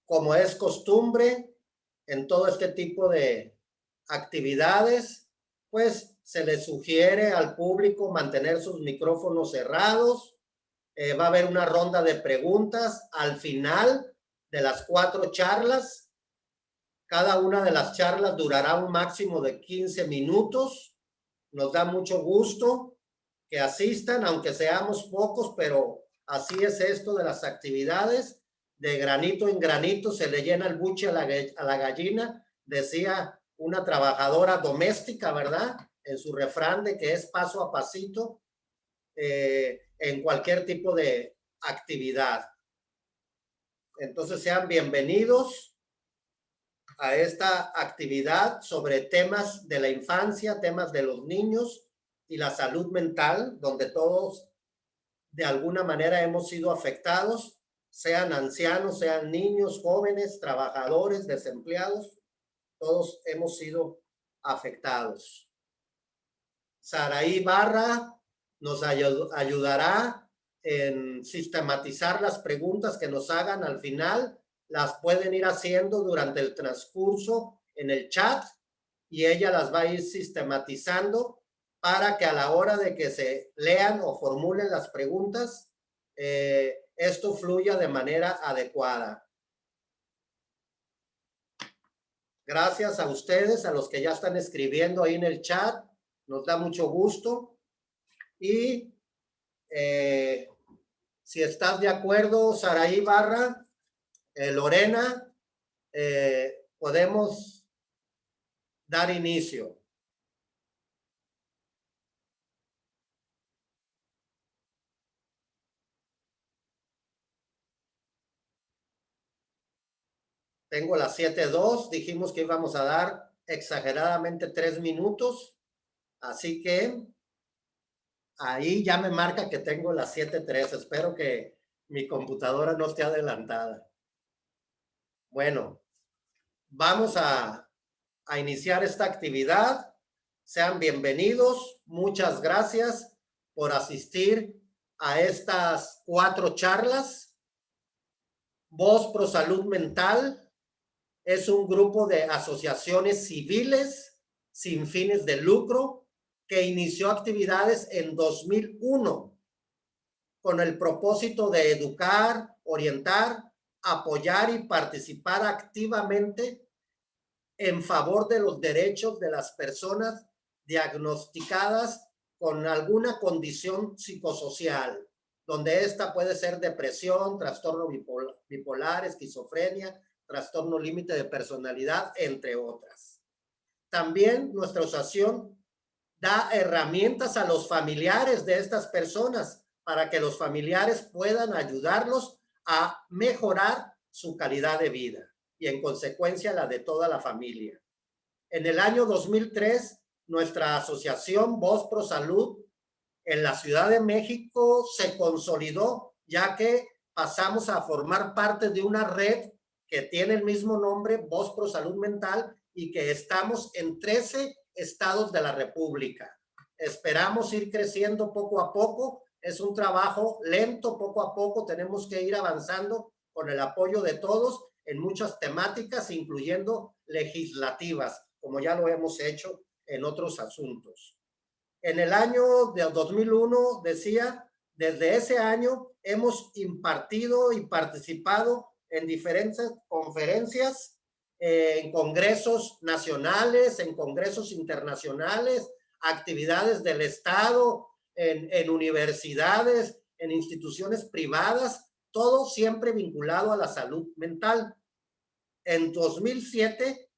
Como es costumbre en todo este tipo de actividades, pues se les sugiere al público mantener sus micrófonos cerrados. Va a haber una ronda de preguntas al final de las 4 charlas. Cada una de las charlas durará un máximo de 15 minutos. Nos da mucho gusto que asistan, aunque seamos pocos, pero así es esto de las actividades. De granito en granito se le llena el buche a la gallina, decía una trabajadora doméstica, ¿verdad? En su refrán de que es paso a pasito en cualquier tipo de actividad. Entonces sean bienvenidos a esta actividad sobre temas de la infancia, temas de los niños y la salud mental, donde todos de alguna manera hemos sido afectados, sean ancianos, sean niños, jóvenes, trabajadores, desempleados, todos hemos sido afectados. Saraí Barra nos ayudará en sistematizar las preguntas que nos hagan al final. Las pueden ir haciendo durante el transcurso en el chat y ella las va a ir sistematizando para que a la hora de que se lean o formulen las preguntas, esto fluya de manera adecuada. Gracias a ustedes, a los que ya están escribiendo ahí en el chat. Nos da mucho gusto. Y si estás de acuerdo, Saraí Barra, Lorena, podemos dar inicio. Tengo las 7:02, dijimos que íbamos a dar exageradamente 3 minutos, así que ahí ya me marca que tengo las 7:03. Espero que mi computadora no esté adelantada. Bueno, vamos a iniciar esta actividad. Sean bienvenidos. Muchas gracias por asistir a estas 4 charlas. Voz Pro Salud Mental es un grupo de asociaciones civiles sin fines de lucro que inició actividades en 2001 con el propósito de educar, orientar, apoyar y participar activamente en favor de los derechos de las personas diagnosticadas con alguna condición psicosocial, donde esta puede ser depresión, trastorno bipolar, esquizofrenia, trastorno límite de personalidad, entre otras. También nuestra asociación da herramientas a los familiares de estas personas para que los familiares puedan ayudarlos a mejorar su calidad de vida y en consecuencia la de toda la familia. En el año 2003, nuestra asociación Voz Pro Salud en la Ciudad de México se consolidó, ya que pasamos a formar parte de una red que tiene el mismo nombre, Voz Pro Salud Mental, y que estamos en 13 estados de la República. Esperamos ir creciendo poco a poco. Es un trabajo lento, poco a poco. Tenemos que ir avanzando con el apoyo de todos en muchas temáticas, incluyendo legislativas, como ya lo hemos hecho en otros asuntos. En el año de 2001, decía, desde ese año hemos impartido y participado en diferentes conferencias, en congresos nacionales, en congresos internacionales, actividades del Estado, en universidades, en instituciones privadas, todo siempre vinculado a la salud mental. En 2007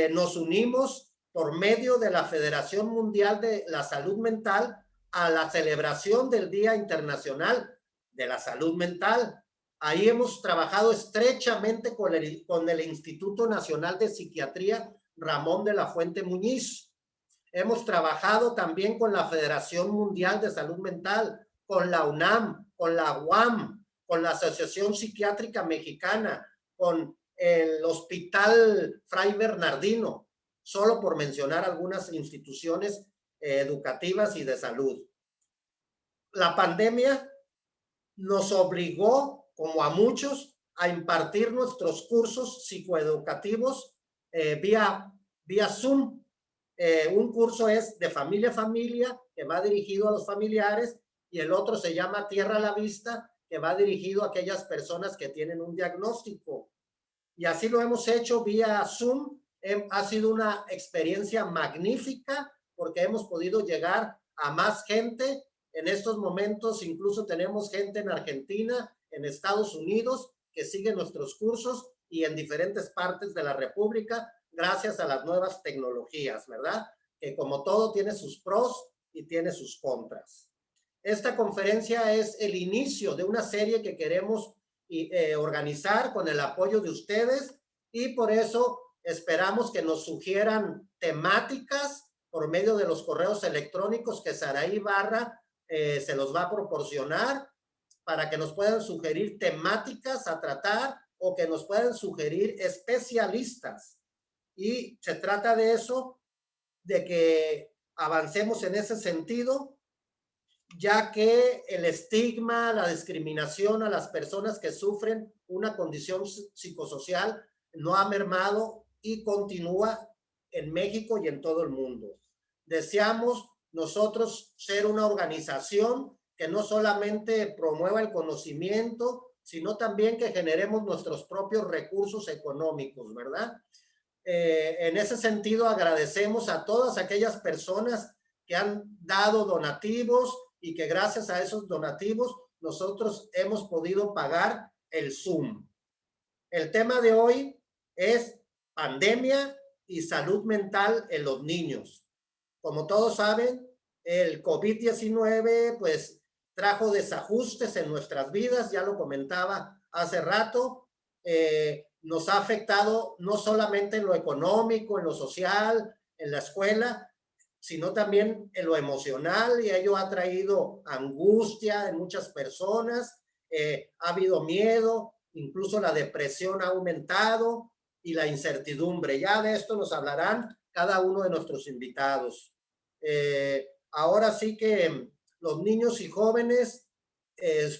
nos unimos por medio de la Federación Mundial de la Salud Mental a la celebración del Día Internacional de la Salud Mental. Ahí hemos trabajado estrechamente con el Instituto Nacional de Psiquiatría Ramón de la Fuente Muñiz. Hemos trabajado también con la Federación Mundial de Salud Mental, con la UNAM, con la UAM, con la Asociación Psiquiátrica Mexicana, con el Hospital Fray Bernardino, solo por mencionar algunas instituciones educativas y de salud. La pandemia nos obligó, como a muchos, a impartir nuestros cursos psicoeducativos vía Zoom. Un curso es de familia a familia, que va dirigido a los familiares, y el otro se llama Tierra a la Vista, que va dirigido a aquellas personas que tienen un diagnóstico. Y así lo hemos hecho vía Zoom. Ha sido una experiencia magnífica porque hemos podido llegar a más gente. En estos momentos incluso tenemos gente en Argentina, en Estados Unidos, que sigue nuestros cursos y en diferentes partes de la República, gracias a las nuevas tecnologías, ¿verdad? Que como todo tiene sus pros y tiene sus contras. Esta conferencia es el inicio de una serie que queremos organizar con el apoyo de ustedes, y por eso esperamos que nos sugieran temáticas por medio de los correos electrónicos que Saraí Barra se los va a proporcionar, para que nos puedan sugerir temáticas a tratar o que nos puedan sugerir especialistas. Y se trata de eso, de que avancemos en ese sentido, ya que el estigma, la discriminación a las personas que sufren una condición psicosocial no ha mermado y continúa en México y en todo el mundo. Deseamos nosotros ser una organización que no solamente promueva el conocimiento, sino también que generemos nuestros propios recursos económicos, ¿verdad? En ese sentido, agradecemos a todas aquellas personas que han dado donativos y que gracias a esos donativos nosotros hemos podido pagar el Zoom. El tema de hoy es pandemia y salud mental en los niños. Como todos saben, el COVID-19 pues trajo desajustes en nuestras vidas, ya lo comentaba hace rato. Nos ha afectado no solamente en lo económico, en lo social, en la escuela, sino también en lo emocional, y ello ha traído angustia en muchas personas. Ha habido miedo, incluso la depresión ha aumentado y la incertidumbre. Ya de esto nos hablarán cada uno de nuestros invitados. Ahora sí que los niños y jóvenes,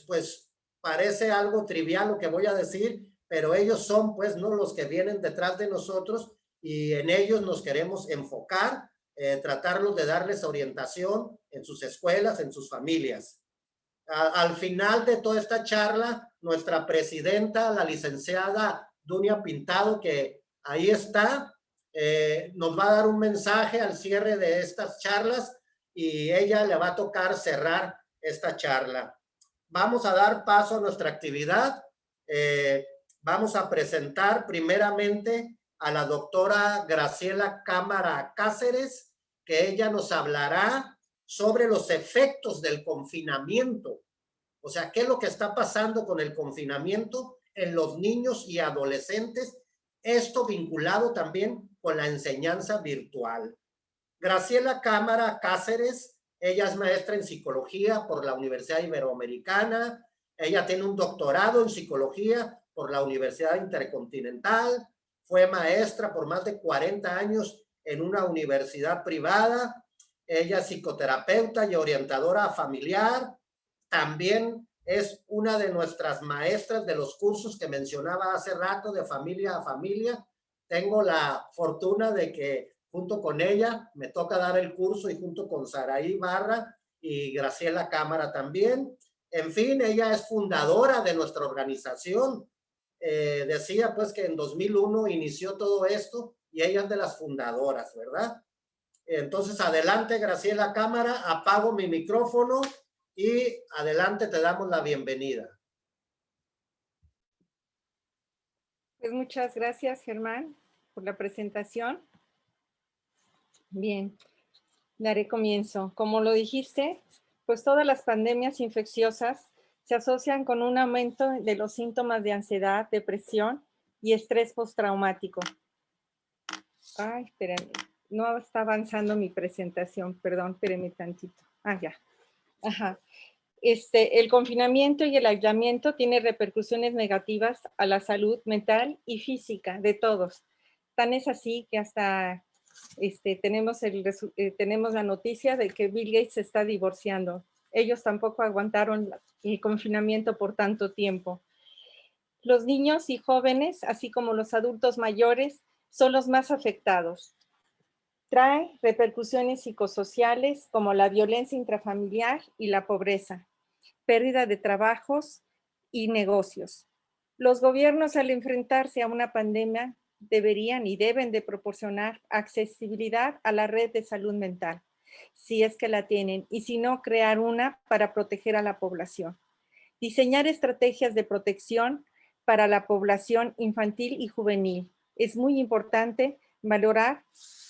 pues parece algo trivial lo que voy a decir, pero ellos son pues no los que vienen detrás de nosotros, y en ellos nos queremos enfocar, tratarlos de darles orientación en sus escuelas, en sus familias. Al final de toda esta charla, nuestra presidenta, la licenciada Dunia Pintado, que ahí está, nos va a dar un mensaje al cierre de estas charlas, y ella le va a tocar cerrar esta charla. Vamos a dar paso a nuestra actividad. Vamos a presentar primeramente a la doctora Graciela Cámara Cáceres, que ella nos hablará sobre los efectos del confinamiento. O sea, ¿qué es lo que está pasando con el confinamiento en los niños y adolescentes? Esto vinculado también con la enseñanza virtual. Graciela Cámara Cáceres, ella es maestra en psicología por la Universidad Iberoamericana. Ella tiene un doctorado en psicología por la Universidad Intercontinental. Fue maestra por más de 40 años en una universidad privada. Ella es psicoterapeuta y orientadora familiar. También es una de nuestras maestras de los cursos que mencionaba hace rato, de familia a familia. Tengo la fortuna de que junto con ella me toca dar el curso, y junto con Saraí Barra y Graciela Cámara también. En fin, ella es fundadora de nuestra organización. Decía pues que en 2001 inició todo esto, y ella es de las fundadoras, ¿verdad? Entonces, adelante, Graciela Cámara, apago mi micrófono y adelante, te damos la bienvenida. Pues muchas gracias, Germán, por la presentación. Bien, daré comienzo. Como lo dijiste, pues todas las pandemias infecciosas se asocian con un aumento de los síntomas de ansiedad, depresión y estrés postraumático. Ay, espérenme, no está avanzando mi presentación, perdón, espérenme tantito. Ah, ya. Ajá. El confinamiento y el aislamiento tiene repercusiones negativas a la salud mental y física de todos. Tan es así que hasta tenemos la noticia de que Bill Gates se está divorciando. Ellos tampoco aguantaron el confinamiento por tanto tiempo. Los niños y jóvenes, así como los adultos mayores, son los más afectados. Trae repercusiones psicosociales como la violencia intrafamiliar y la pobreza, pérdida de trabajos y negocios. Los gobiernos, al enfrentarse a una pandemia, deberían y deben de proporcionar accesibilidad a la red de salud mental, si es que la tienen, y si no, crear una para proteger a la población. Diseñar estrategias de protección para la población infantil y juvenil. Es muy importante valorar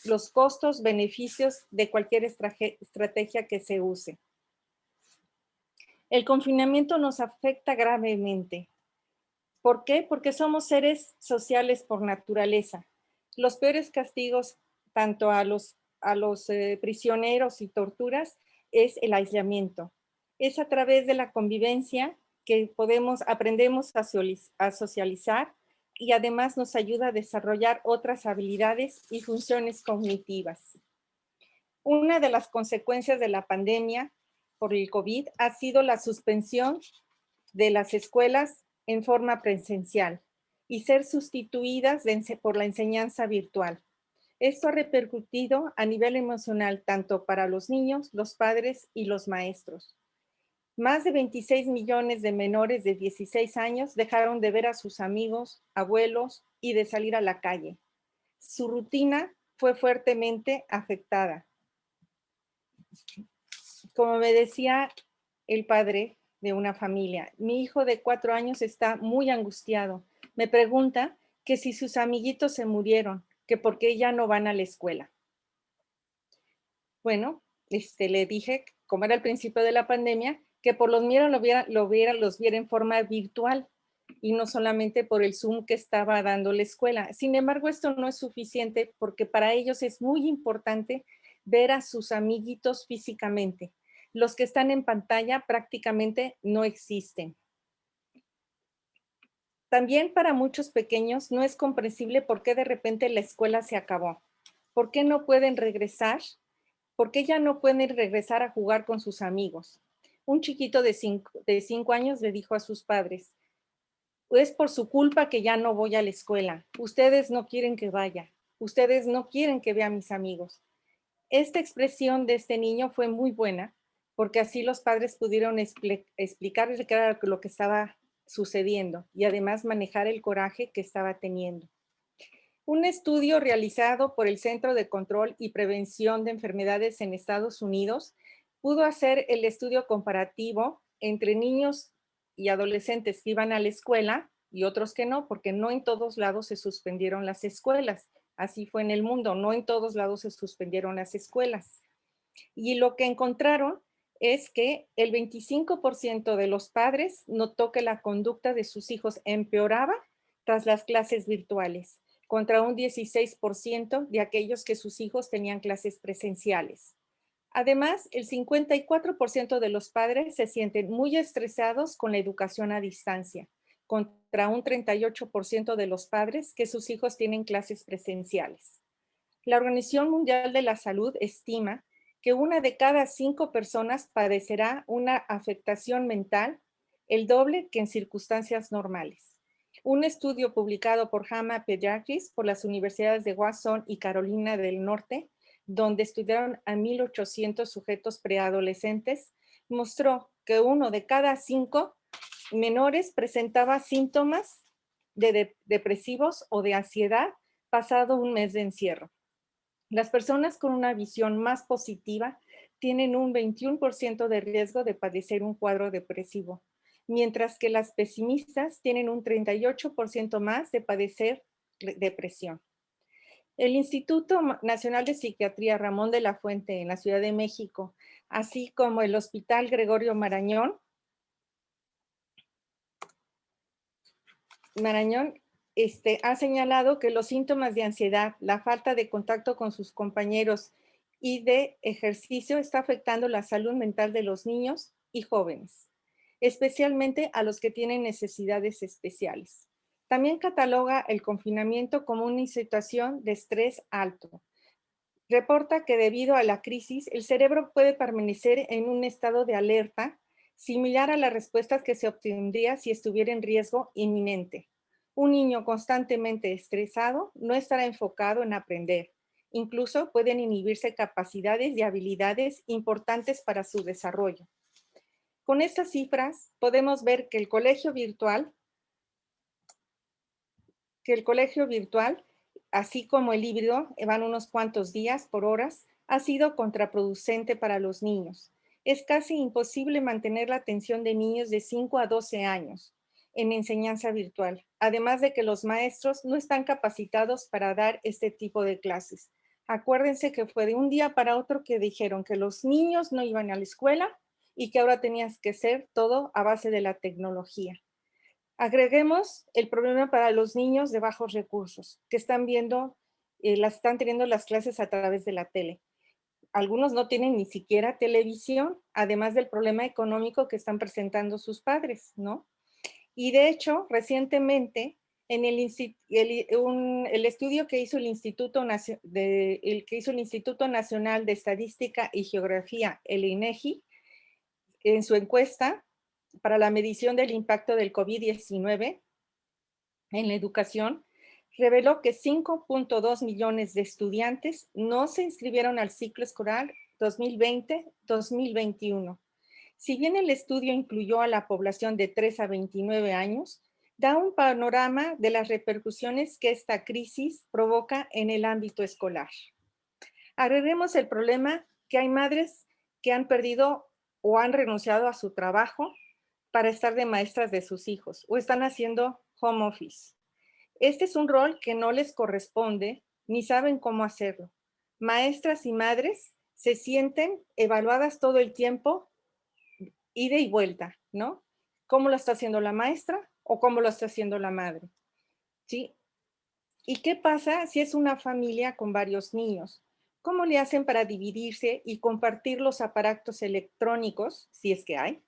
los costos, beneficios de cualquier estrategia que se use. El confinamiento nos afecta gravemente. ¿Por qué? Porque somos seres sociales por naturaleza. Los peores castigos, tanto a los prisioneros y torturas, es el aislamiento. Es a través de la convivencia que aprendemos a socializar y además nos ayuda a desarrollar otras habilidades y funciones cognitivas. Una de las consecuencias de la pandemia por el COVID ha sido la suspensión de las escuelas en forma presencial y ser sustituidas por la enseñanza virtual. Esto ha repercutido a nivel emocional tanto para los niños, los padres y los maestros. Más de 26 millones de menores de 16 años dejaron de ver a sus amigos, abuelos y de salir a la calle. Su rutina fue fuertemente afectada. Como me decía el padre de una familia, mi hijo de 4 años está muy angustiado. Me pregunta que si sus amiguitos se murieron, que por qué ya no van a la escuela. Bueno, le dije, como era el principio de la pandemia, que por los miedos los viera en forma virtual y no solamente por el Zoom que estaba dando la escuela. Sin embargo, esto no es suficiente porque para ellos es muy importante ver a sus amiguitos físicamente. Los que están en pantalla prácticamente no existen. También para muchos pequeños no es comprensible por qué de repente la escuela se acabó. ¿Por qué no pueden regresar? ¿Por qué ya no pueden regresar a jugar con sus amigos? Un chiquito de 5 años le dijo a sus padres, es por su culpa que ya no voy a la escuela. Ustedes no quieren que vaya. Ustedes no quieren que vea a mis amigos. Esta expresión de este niño fue muy buena porque así los padres pudieron explicarle qué era lo que estaba sucediendo y además manejar el coraje que estaba teniendo. Un estudio realizado por el Centro de Control y Prevención de Enfermedades en Estados Unidos pudo hacer el estudio comparativo entre niños y adolescentes que iban a la escuela y otros que no, porque no en todos lados se suspendieron las escuelas. Así fue en el mundo, no en todos lados se suspendieron las escuelas. Y lo que encontraron es que el 25% de los padres notó que la conducta de sus hijos empeoraba tras las clases virtuales, contra un 16% de aquellos que sus hijos tenían clases presenciales. Además, el 54% de los padres se sienten muy estresados con la educación a distancia, contra un 38% de los padres que sus hijos tienen clases presenciales. La Organización Mundial de la Salud estima que 1 de cada 5 personas padecerá una afectación mental, el doble que en circunstancias normales. Un estudio publicado por JAMA Pediatrics por las universidades de Washington y Carolina del Norte, donde estudiaron a 1,800 sujetos preadolescentes, mostró que 1 de cada 5 menores presentaba síntomas depresivos o de ansiedad pasado un mes de encierro. Las personas con una visión más positiva tienen un 21% de riesgo de padecer un cuadro depresivo, mientras que las pesimistas tienen un 38% más de padecer depresión. El Instituto Nacional de Psiquiatría Ramón de la Fuente en la Ciudad de México, así como el Hospital Gregorio Marañón, ha señalado que los síntomas de ansiedad, la falta de contacto con sus compañeros y de ejercicio está afectando la salud mental de los niños y jóvenes, especialmente a los que tienen necesidades especiales. También cataloga el confinamiento como una situación de estrés alto. Reporta que debido a la crisis, el cerebro puede permanecer en un estado de alerta similar a las respuestas que se obtendría si estuviera en riesgo inminente. Un niño constantemente estresado no estará enfocado en aprender. Incluso pueden inhibirse capacidades y habilidades importantes para su desarrollo. Con estas cifras podemos ver que el colegio virtual, así como el híbrido, van unos cuantos días por horas, ha sido contraproducente para los niños. Es casi imposible mantener la atención de niños de 5 a 12 años en enseñanza virtual, además de que los maestros no están capacitados para dar este tipo de clases. Acuérdense que fue de un día para otro que dijeron que los niños no iban a la escuela y que ahora tenías que ser todo a base de la tecnología. Agreguemos el problema para los niños de bajos recursos, que están teniendo las clases a través de la tele. Algunos no tienen ni siquiera televisión, además del problema económico que están presentando sus padres, ¿no? Y de hecho, recientemente, en el estudio que hizo el Instituto Nacional de Estadística y Geografía, el INEGI, en su encuesta para la medición del impacto del COVID-19 en la educación, reveló que 5.2 millones de estudiantes no se inscribieron al ciclo escolar 2020-2021. Si bien el estudio incluyó a la población de 3 a 29 años, da un panorama de las repercusiones que esta crisis provoca en el ámbito escolar. Agreguemos el problema que hay madres que han perdido o han renunciado a su trabajo para estar de maestras de sus hijos o están haciendo home office. Este es un rol que no les corresponde ni saben cómo hacerlo. Maestras y madres se sienten evaluadas todo el tiempo, ida y vuelta, ¿no? ¿Cómo lo está haciendo la maestra o cómo lo está haciendo la madre? ¿Sí? ¿Y qué pasa si es una familia con varios niños? ¿Cómo le hacen para dividirse y compartir los aparatos electrónicos, si es que hay?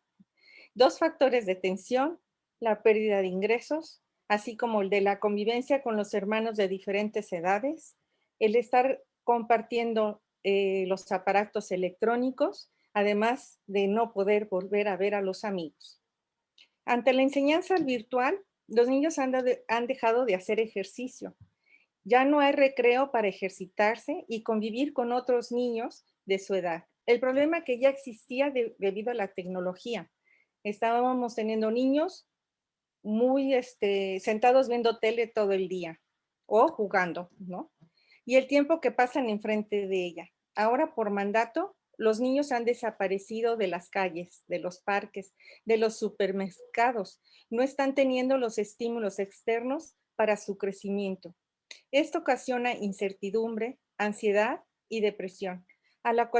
Dos factores de tensión, la pérdida de ingresos, así como el de la convivencia con los hermanos de diferentes edades, el estar compartiendo los aparatos electrónicos, además de no poder volver a ver a los amigos. Ante la enseñanza virtual, los niños han dejado de hacer ejercicio. Ya no hay recreo para ejercitarse y convivir con otros niños de su edad. El problema que ya existía debido a la tecnología. Estábamos teniendo niños muy sentados viendo tele todo el día o jugando, ¿no? Y el tiempo que pasan enfrente de ella. Ahora, por mandato, los niños han desaparecido de las calles, de los parques, de los supermercados. No están teniendo los estímulos externos para su crecimiento. Esto ocasiona incertidumbre, ansiedad y depresión, a la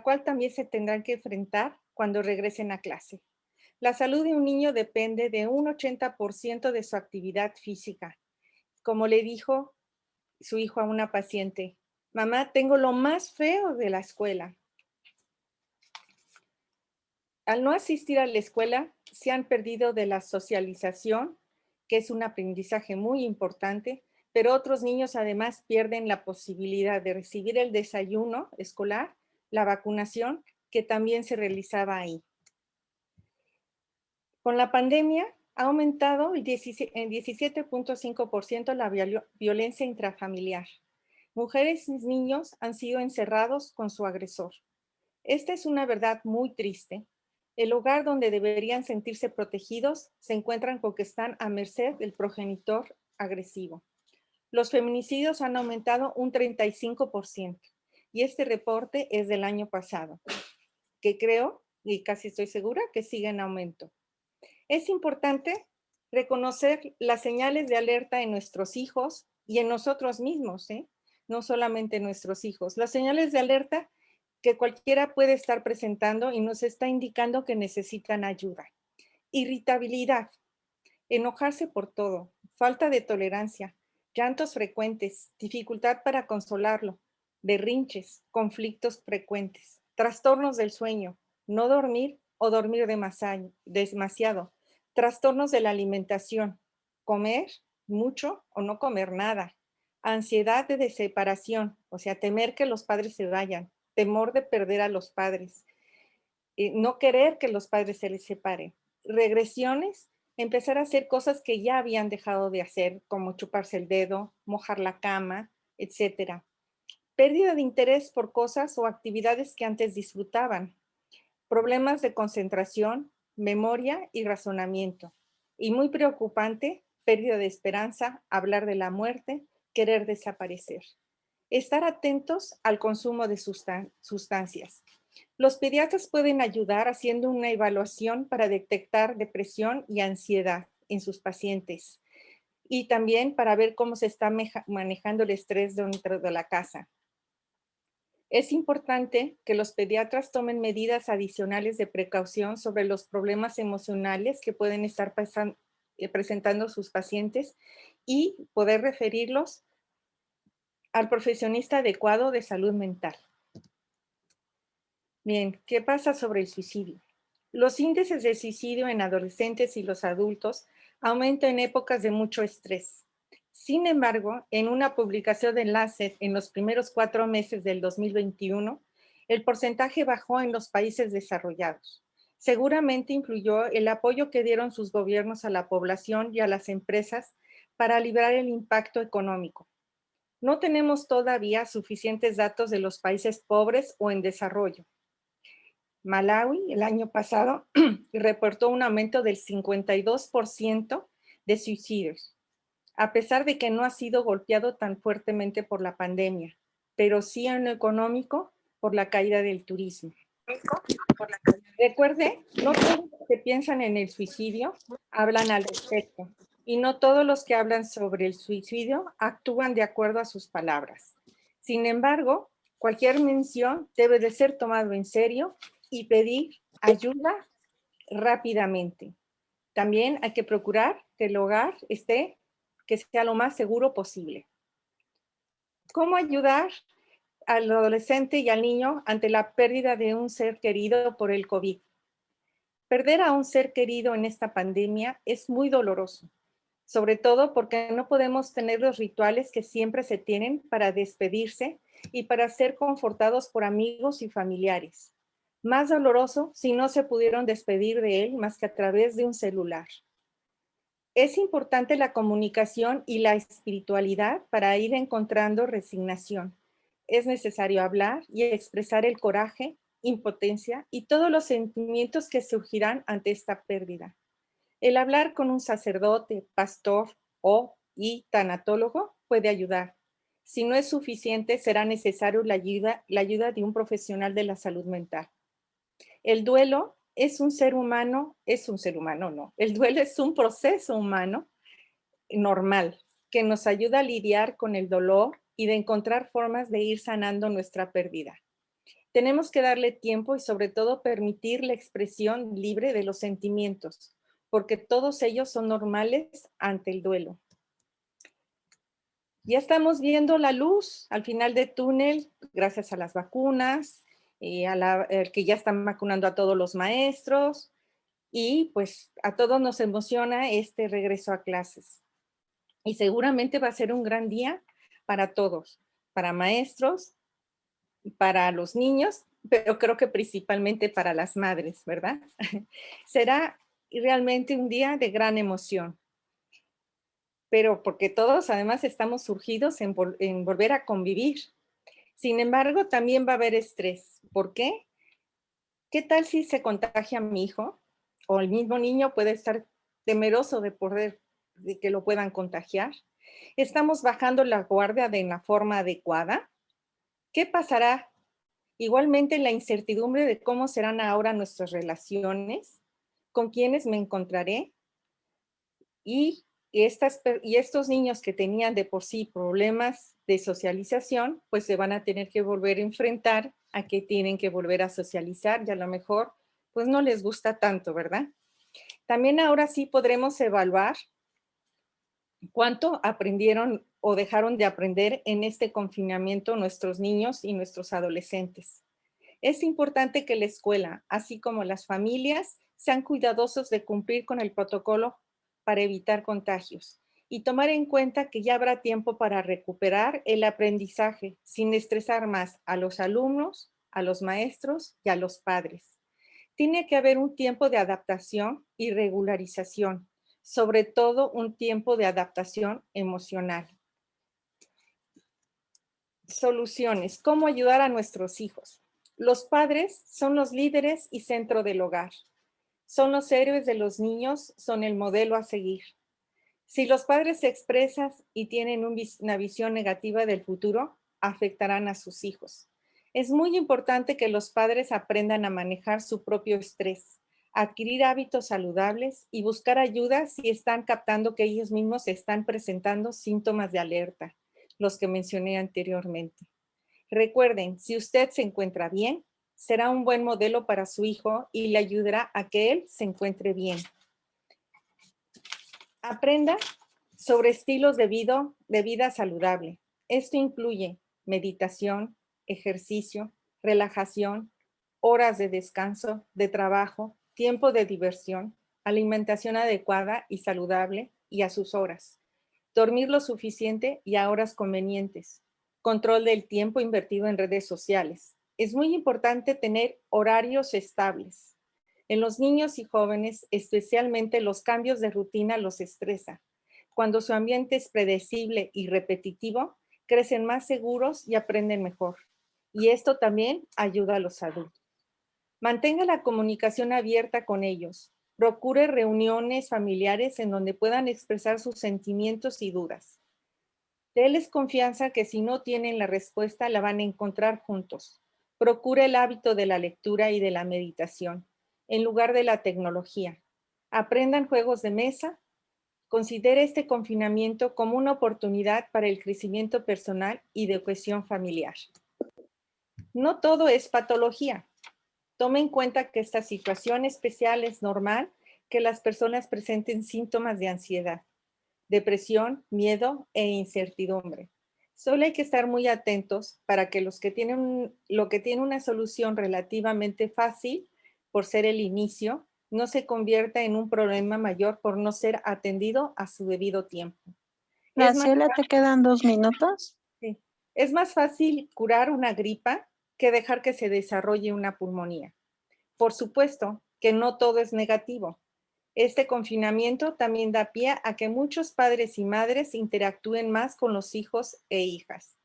cual también se tendrán que enfrentar cuando regresen a clase. La salud de un niño depende de un 80% de su actividad física. Como le dijo su hijo a una paciente, mamá, tengo lo más feo de la escuela. Al no asistir a la escuela, se han perdido de la socialización, que es un aprendizaje muy importante, pero otros niños además pierden la posibilidad de recibir el desayuno escolar, la vacunación, que también se realizaba ahí. Con la pandemia ha aumentado en 17.5% la violencia intrafamiliar. Mujeres y niños han sido encerrados con su agresor. Esta es una verdad muy triste. El hogar donde deberían sentirse protegidos se encuentran con que están a merced del progenitor agresivo. Los feminicidios han aumentado un 35% y este reporte es del año pasado, que creo y casi estoy segura que sigue en aumento. Es importante reconocer las señales de alerta en nuestros hijos y en nosotros mismos, ¿eh? No solamente en nuestros hijos. Las señales de alerta que cualquiera puede estar presentando y nos está indicando que necesitan ayuda. Irritabilidad, enojarse por todo, falta de tolerancia, llantos frecuentes, dificultad para consolarlo, berrinches, conflictos frecuentes, trastornos del sueño, no dormir o dormir demasiado, trastornos de la alimentación, comer mucho o no comer nada, ansiedad de separación, o sea, temer que los padres se vayan, temor de perder a los padres, no querer que los padres se les separen. Regresiones, empezar a hacer cosas que ya habían dejado de hacer, como chuparse el dedo, mojar la cama, etcétera. Pérdida de interés por cosas o actividades que antes disfrutaban. Problemas de concentración, memoria y razonamiento. Y muy preocupante, pérdida de esperanza, hablar de la muerte, querer desaparecer. Estar atentos al consumo de sustancias. Los pediatras pueden ayudar haciendo una evaluación para detectar depresión y ansiedad en sus pacientes y también para ver cómo se está manejando el estrés dentro de la casa. Es importante que los pediatras tomen medidas adicionales de precaución sobre los problemas emocionales que pueden estar presentando sus pacientes y poder referirlos al profesionista adecuado de salud mental. Bien, ¿qué pasa sobre el suicidio? Los índices de suicidio en adolescentes y los adultos aumentan en épocas de mucho estrés. Sin embargo, en una publicación de Lancet en los primeros 4 meses del 2021, el porcentaje bajó en los países desarrollados. Seguramente influyó el apoyo que dieron sus gobiernos a la población y a las empresas para liberar el impacto económico. No tenemos todavía suficientes datos de los países pobres o en desarrollo. Malawi el año pasado reportó un aumento del 52% de suicidios, a pesar de que no ha sido golpeado tan fuertemente por la pandemia, pero sí en lo económico por la caída del turismo. Recuerde, no todos los que piensan en el suicidio hablan al respecto, y no todos los que hablan sobre el suicidio actúan de acuerdo a sus palabras. Sin embargo, cualquier mención debe de ser tomado en serio y pedir ayuda rápidamente. También hay que procurar que el hogar que sea lo más seguro posible. ¿Cómo ayudar al adolescente y al niño ante la pérdida de un ser querido por el COVID? Perder a un ser querido en esta pandemia es muy doloroso, sobre todo porque no podemos tener los rituales que siempre se tienen para despedirse y para ser confortados por amigos y familiares. Más doloroso si no se pudieron despedir de él más que a través de un celular. Es importante la comunicación y la espiritualidad para ir encontrando resignación. Es necesario hablar y expresar el coraje, impotencia y todos los sentimientos que surgirán ante esta pérdida. El hablar con un sacerdote, pastor y tanatólogo puede ayudar. Si no es suficiente, será necesario la ayuda de un profesional de la salud mental. El duelo es un ser humano, no. El duelo es un proceso humano normal que nos ayuda a lidiar con el dolor y de encontrar formas de ir sanando nuestra pérdida. Tenemos que darle tiempo y sobre todo permitir la expresión libre de los sentimientos, porque todos ellos son normales ante el duelo. Ya estamos viendo la luz al final del túnel gracias a las vacunas, que ya están vacunando a todos los maestros y pues a todos nos emociona este regreso a clases. Y seguramente va a ser un gran día para todos, para maestros, para los niños, pero creo que principalmente para las madres, ¿verdad? Será realmente un día de gran emoción, pero porque todos además estamos surgidos en volver a convivir. Sin embargo, también va a haber estrés. ¿Por qué? ¿Qué tal si se contagia a mi hijo? O el mismo niño puede estar temeroso de que lo puedan contagiar. ¿Estamos bajando la guardia de la forma adecuada? ¿Qué pasará? Igualmente la incertidumbre de cómo serán ahora nuestras relaciones, con quiénes me encontraré y estos niños que tenían de por sí problemas de socialización, pues se van a tener que volver a enfrentar a que tienen que volver a socializar y a lo mejor pues no les gusta tanto, ¿verdad? También ahora sí podremos evaluar cuánto aprendieron o dejaron de aprender en este confinamiento nuestros niños y nuestros adolescentes. Es importante que la escuela, así como las familias, sean cuidadosos de cumplir con el protocolo para evitar contagios y tomar en cuenta que ya habrá tiempo para recuperar el aprendizaje sin estresar más a los alumnos, a los maestros y a los padres. Tiene que haber un tiempo de adaptación y regularización, sobre todo un tiempo de adaptación emocional. Soluciones. ¿Cómo ayudar a nuestros hijos? Los padres son los líderes y centro del hogar. Son los héroes de los niños, son el modelo a seguir. Si los padres se expresan y tienen una visión negativa del futuro, afectarán a sus hijos. Es muy importante que los padres aprendan a manejar su propio estrés, adquirir hábitos saludables y buscar ayuda si están captando que ellos mismos están presentando síntomas de alerta, los que mencioné anteriormente. Recuerden, si usted se encuentra bien, será un buen modelo para su hijo y le ayudará a que él se encuentre bien. Aprenda sobre estilos de vida saludable. Esto incluye meditación, ejercicio, relajación, horas de descanso, de trabajo, tiempo de diversión, alimentación adecuada y saludable y a sus horas, dormir lo suficiente y a horas convenientes, control del tiempo invertido en redes sociales. Es muy importante tener horarios estables. En los niños y jóvenes, especialmente, los cambios de rutina los estresa. Cuando su ambiente es predecible y repetitivo, crecen más seguros y aprenden mejor. Y esto también ayuda a los adultos. Mantenga la comunicación abierta con ellos. Procure reuniones familiares en donde puedan expresar sus sentimientos y dudas. Déles confianza que si no tienen la respuesta, la van a encontrar juntos. Procure el hábito de la lectura y de la meditación, en lugar de la tecnología. Aprendan juegos de mesa. Considere este confinamiento como una oportunidad para el crecimiento personal y de cohesión familiar. No todo es patología. Tome en cuenta que esta situación especial es normal que las personas presenten síntomas de ansiedad, depresión, miedo e incertidumbre. Solo hay que estar muy atentos para que lo que tiene una solución relativamente fácil por ser el inicio, no se convierta en un problema mayor por no ser atendido a su debido tiempo. Graciela, ¿te quedan 2 minutos? Sí, es más fácil curar una gripa que dejar que se desarrolle una pulmonía. Por supuesto que no todo es negativo. Este confinamiento también da pie a que muchos padres y madres interactúen más con los hijos e hijas,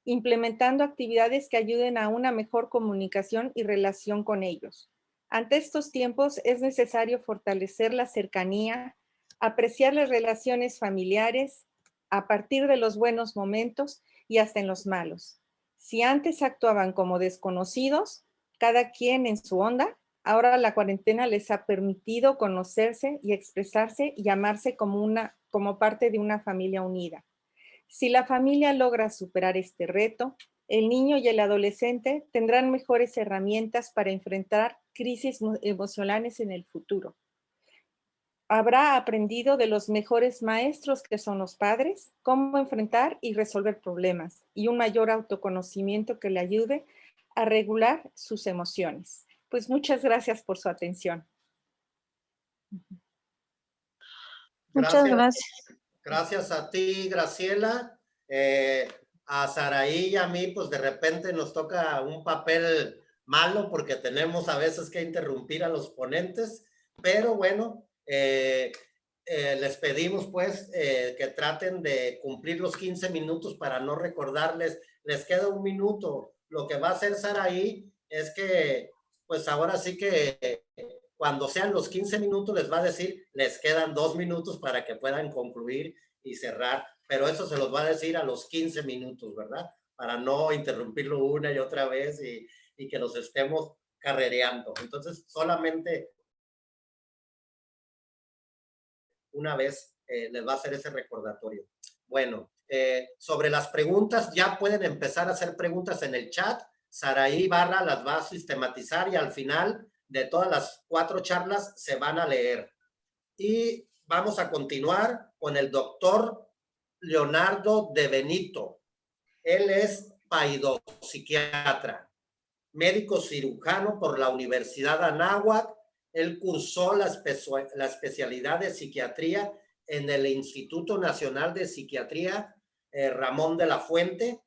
implementando actividades que ayuden a una mejor comunicación y relación con ellos. Ante estos tiempos es necesario fortalecer la cercanía, apreciar las relaciones familiares a partir de los buenos momentos y hasta en los malos. Si antes actuaban como desconocidos, cada quien en su onda, ahora la cuarentena les ha permitido conocerse y expresarse y amarse como parte de una familia unida. Si la familia logra superar este reto, el niño y el adolescente tendrán mejores herramientas para enfrentar crisis emocionales en el futuro. Habrá aprendido de los mejores maestros que son los padres, cómo enfrentar y resolver problemas y un mayor autoconocimiento que le ayude a regular sus emociones. Pues muchas gracias por su atención. Muchas Gracias. gracias. Gracias a ti, Graciela. A Saraí y a mí, pues de repente nos toca un papel malo porque tenemos a veces que interrumpir a los ponentes, pero bueno, les pedimos pues que traten de cumplir los 15 minutos para no recordarles, les queda un minuto. Lo que va a hacer Saraí es que pues ahora sí que cuando sean los 15 minutos les va a decir, les quedan 2 minutos para que puedan concluir y cerrar, pero eso se los va a decir a los 15 minutos, ¿verdad? Para no interrumpirlo una y otra vez y que los estemos carrereando. Entonces, solamente una vez les va a hacer ese recordatorio. Bueno, sobre las preguntas, ya pueden empezar a hacer preguntas en el chat. Saraí Barra las va a sistematizar y al final de todas las 4 charlas se van a leer. Y vamos a continuar con el doctor Leonardo de Benito. Él es paidopsiquiatra, médico cirujano por la Universidad de Anáhuac. Él cursó la especialidad de psiquiatría en el Instituto Nacional de Psiquiatría Ramón de la Fuente.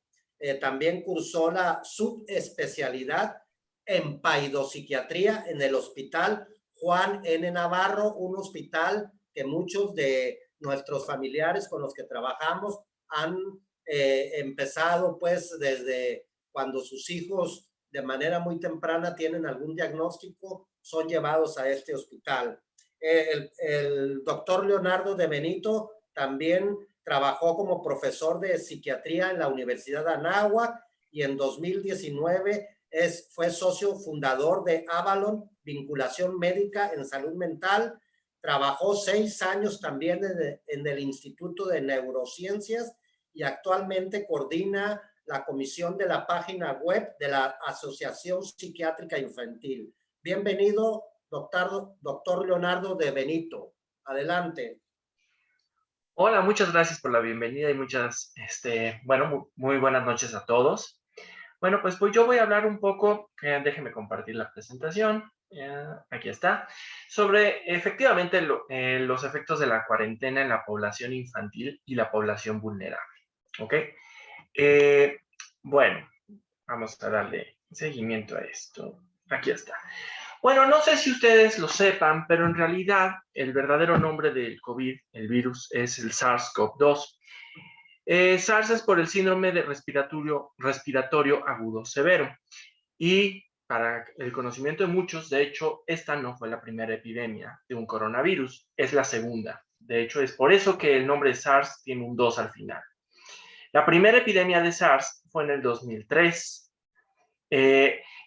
También cursó la subespecialidad en paidopsiquiatría en el Hospital Juan N. Navarro, un hospital que muchos de nuestros familiares con los que trabajamos han empezado pues desde cuando sus hijos de manera muy temprana tienen algún diagnóstico, son llevados a este hospital. El doctor Leonardo de Benito también trabajó como profesor de psiquiatría en la Universidad de Anáhuac y en 2019 fue socio fundador de Avalon, Vinculación Médica en Salud Mental. Trabajó 6 años también en el Instituto de Neurociencias y actualmente coordina la comisión de la página web de la Asociación Psiquiátrica Infantil. Bienvenido, doctor Leonardo de Benito. Adelante. Hola, muchas gracias por la bienvenida y muchas, bueno, muy buenas noches a todos. Bueno, pues yo voy a hablar un poco, déjenme compartir la presentación, aquí está, sobre efectivamente los efectos de la cuarentena en la población infantil y la población vulnerable, ¿ok? Bueno, vamos a darle seguimiento a esto. Aquí está. Bueno, no sé si ustedes lo sepan, pero en realidad el verdadero nombre del COVID, el virus, es el SARS-CoV-2. SARS es por el síndrome de respiratorio agudo severo. Y para el conocimiento de muchos, de hecho, esta no fue la primera epidemia de un coronavirus, es la segunda. De hecho, es por eso que el nombre SARS tiene un 2 al final. La primera epidemia de SARS fue en el 2003.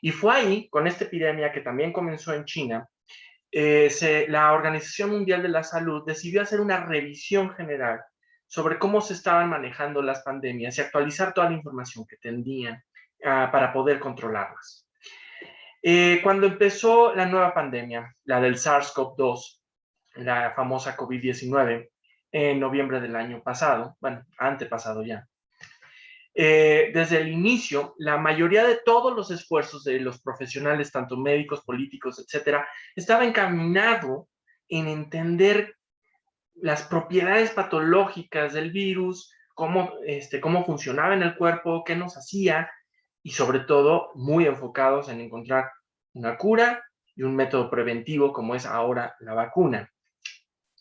Y fue ahí, con esta epidemia que también comenzó en China, la Organización Mundial de la Salud decidió hacer una revisión general sobre cómo se estaban manejando las pandemias y actualizar toda la información que tenían para poder controlarlas. Cuando empezó la nueva pandemia, la del SARS-CoV-2, la famosa COVID-19, en noviembre del año pasado, bueno, antepasado ya, desde el inicio, la mayoría de todos los esfuerzos de los profesionales, tanto médicos, políticos, etcétera, estaba encaminado en entender las propiedades patológicas del virus, cómo funcionaba en el cuerpo, qué nos hacía, y sobre todo muy enfocados en encontrar una cura y un método preventivo como es ahora la vacuna.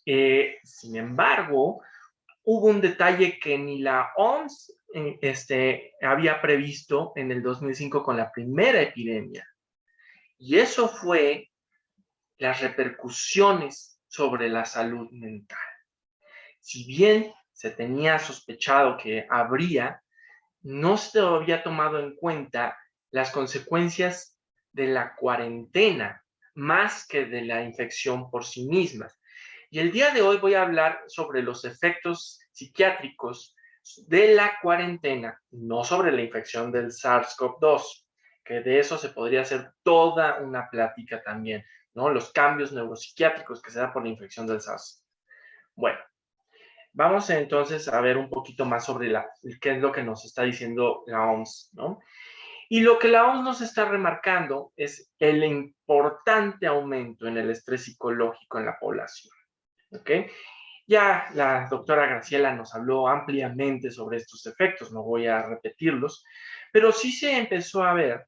Sin embargo, hubo un detalle que ni la OMS había previsto en el 2005 con la primera epidemia. Y eso fue las repercusiones sobre la salud mental. Si bien se tenía sospechado que habría, no se había tomado en cuenta las consecuencias de la cuarentena más que de la infección por sí mismas. Y el día de hoy voy a hablar sobre los efectos psiquiátricos de la cuarentena, no sobre la infección del SARS-CoV-2, que de eso se podría hacer toda una plática también, ¿no? Los cambios neuropsiquiátricos que se dan por la infección del SARS. Bueno, vamos entonces a ver un poquito más sobre qué es lo que nos está diciendo la OMS, ¿no? Y lo que la OMS nos está remarcando es el importante aumento en el estrés psicológico en la población. ¿Ok? Ya la doctora Graciela nos habló ampliamente sobre estos efectos, no voy a repetirlos, pero sí se empezó a ver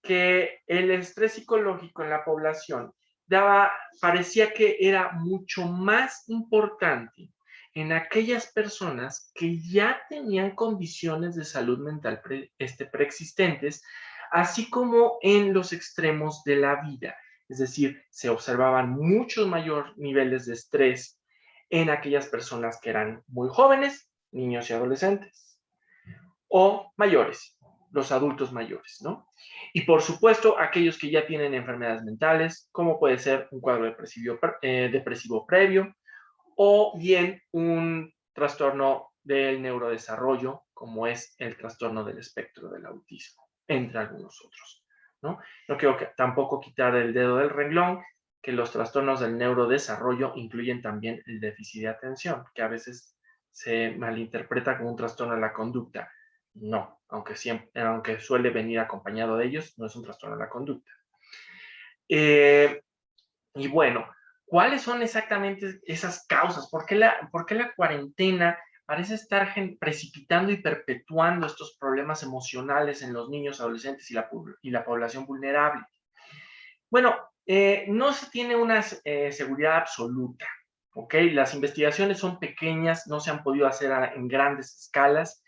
que el estrés psicológico en la población parecía que era mucho más importante en aquellas personas que ya tenían condiciones de salud mental preexistentes, así como en los extremos de la vida. Es decir, se observaban muchos mayores niveles de estrés en aquellas personas que eran muy jóvenes, niños y adolescentes, o mayores, los adultos mayores, ¿no? Y por supuesto, aquellos que ya tienen enfermedades mentales, como puede ser un cuadro depresivo previo, o bien un trastorno del neurodesarrollo, como es el trastorno del espectro del autismo, entre algunos otros, ¿no? No quiero tampoco quitar el dedo del renglón, que los trastornos del neurodesarrollo incluyen también el déficit de atención, que a veces se malinterpreta como un trastorno de la conducta. No, aunque suele venir acompañado de ellos, no es un trastorno de la conducta. Y bueno, ¿cuáles son exactamente esas causas? ¿Por qué la cuarentena parece estar precipitando y perpetuando estos problemas emocionales en los niños, adolescentes y la población vulnerable? Bueno, no se tiene una seguridad absoluta, ¿ok? Las investigaciones son pequeñas, no se han podido hacer en grandes escalas,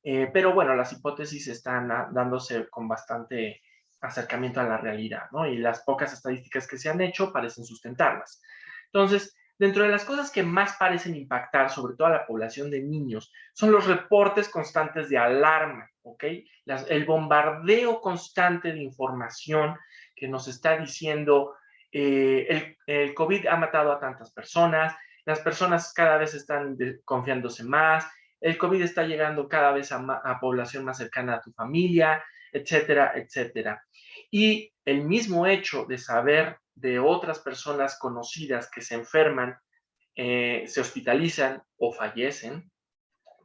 pero bueno, las hipótesis están dándose con bastante acercamiento a la realidad, ¿no? Y las pocas estadísticas que se han hecho parecen sustentarlas. Entonces, dentro de las cosas que más parecen impactar, sobre todo a la población de niños, son los reportes constantes de alarma, ¿ok? El bombardeo constante de información que nos está diciendo el COVID ha matado a tantas personas, las personas cada vez están confiándose más, el COVID está llegando cada vez a población más cercana a tu familia, etcétera, etcétera. Y el mismo hecho de saber de otras personas conocidas que se enferman, se hospitalizan o fallecen,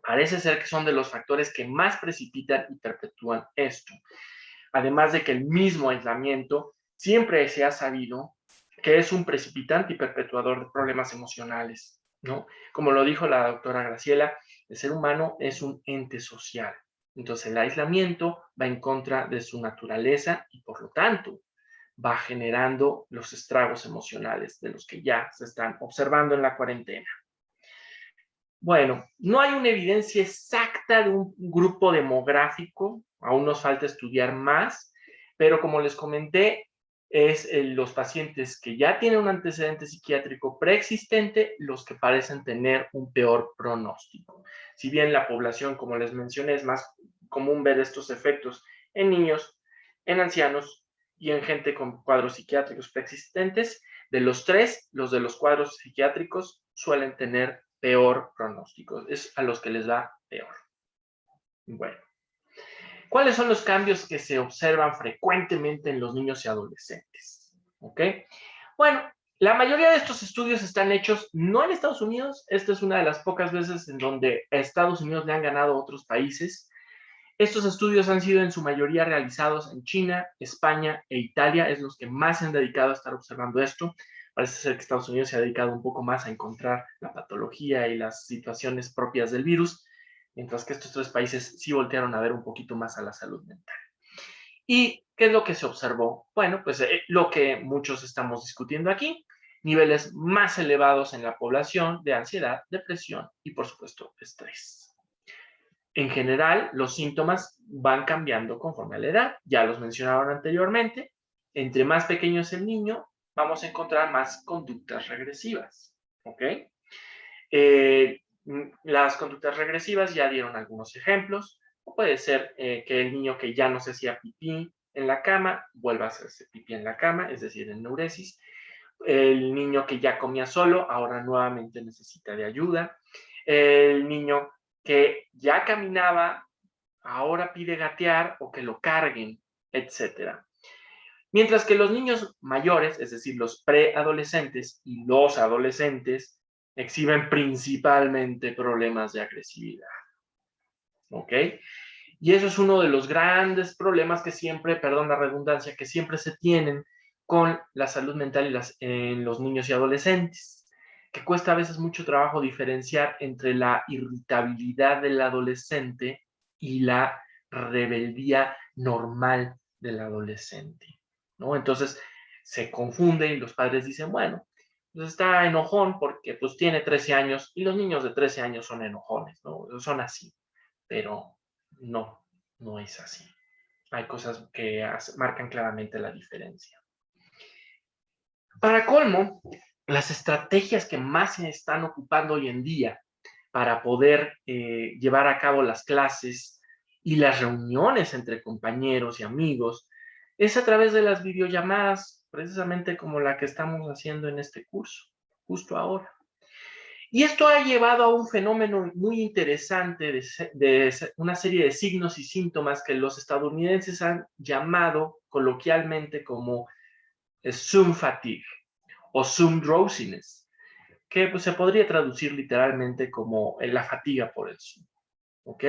parece ser que son de los factores que más precipitan y perpetúan esto. Además de que el mismo aislamiento siempre se ha sabido que es un precipitante y perpetuador de problemas emocionales, ¿no? Como lo dijo la doctora Graciela, el ser humano es un ente social. Entonces el aislamiento va en contra de su naturaleza y por lo tanto va generando los estragos emocionales de los que ya se están observando en la cuarentena. Bueno, no hay una evidencia exacta de un grupo demográfico, aún nos falta estudiar más, pero como les comenté, es los pacientes que ya tienen un antecedente psiquiátrico preexistente los que parecen tener un peor pronóstico. Si bien la población, como les mencioné, es más común ver estos efectos en niños, en ancianos y en gente con cuadros psiquiátricos preexistentes, de los tres, los de los cuadros psiquiátricos suelen tener peor pronóstico, es a los que les va peor. Bueno, ¿cuáles son los cambios que se observan frecuentemente en los niños y adolescentes? ¿Ok? Bueno, la mayoría de estos estudios están hechos no en Estados Unidos, esta es una de las pocas veces en donde a Estados Unidos le han ganado a otros países. Estos estudios han sido en su mayoría realizados en China, España e Italia, es los que más se han dedicado a estar observando esto. Parece ser que Estados Unidos se ha dedicado un poco más a encontrar la patología y las situaciones propias del virus, mientras que estos tres países sí voltearon a ver un poquito más a la salud mental. ¿Y qué es lo que se observó? Bueno, pues lo que muchos estamos discutiendo aquí, niveles más elevados en la población de ansiedad, depresión y, por supuesto, estrés. En general, los síntomas van cambiando conforme a la edad. Ya los mencionaron anteriormente. Entre más pequeño es el niño, vamos a encontrar más conductas regresivas. ¿Ok? Las conductas regresivas ya dieron algunos ejemplos. O puede ser que el niño que ya no se hacía pipí en la cama, vuelva a hacerse pipí en la cama, es decir, enuresis. El niño que ya comía solo, ahora nuevamente necesita de ayuda. El niño que ya caminaba, ahora pide gatear o que lo carguen, etc. Mientras que los niños mayores, es decir, los preadolescentes y los adolescentes, exhiben principalmente problemas de agresividad. ¿Ok? Y eso es uno de los grandes problemas que siempre, perdón la redundancia, que siempre se tienen con la salud mental en los niños y adolescentes, que cuesta a veces mucho trabajo diferenciar entre la irritabilidad del adolescente y la rebeldía normal del adolescente, ¿no? Entonces se confunde y los padres dicen, bueno, pues está enojón porque pues tiene 13 años y los niños de 13 años son enojones, ¿no? Son así, pero no, no es así. Hay cosas que marcan claramente la diferencia. Para colmo, las estrategias que más se están ocupando hoy en día para poder llevar a cabo las clases y las reuniones entre compañeros y amigos es a través de las videollamadas, precisamente como la que estamos haciendo en este curso, justo ahora. Y esto ha llevado a un fenómeno muy interesante de una serie de signos y síntomas que los estadounidenses han llamado coloquialmente como Zoom fatigue o Zoom drowsiness, que pues, se podría traducir literalmente como la fatiga por el Zoom. ¿Ok?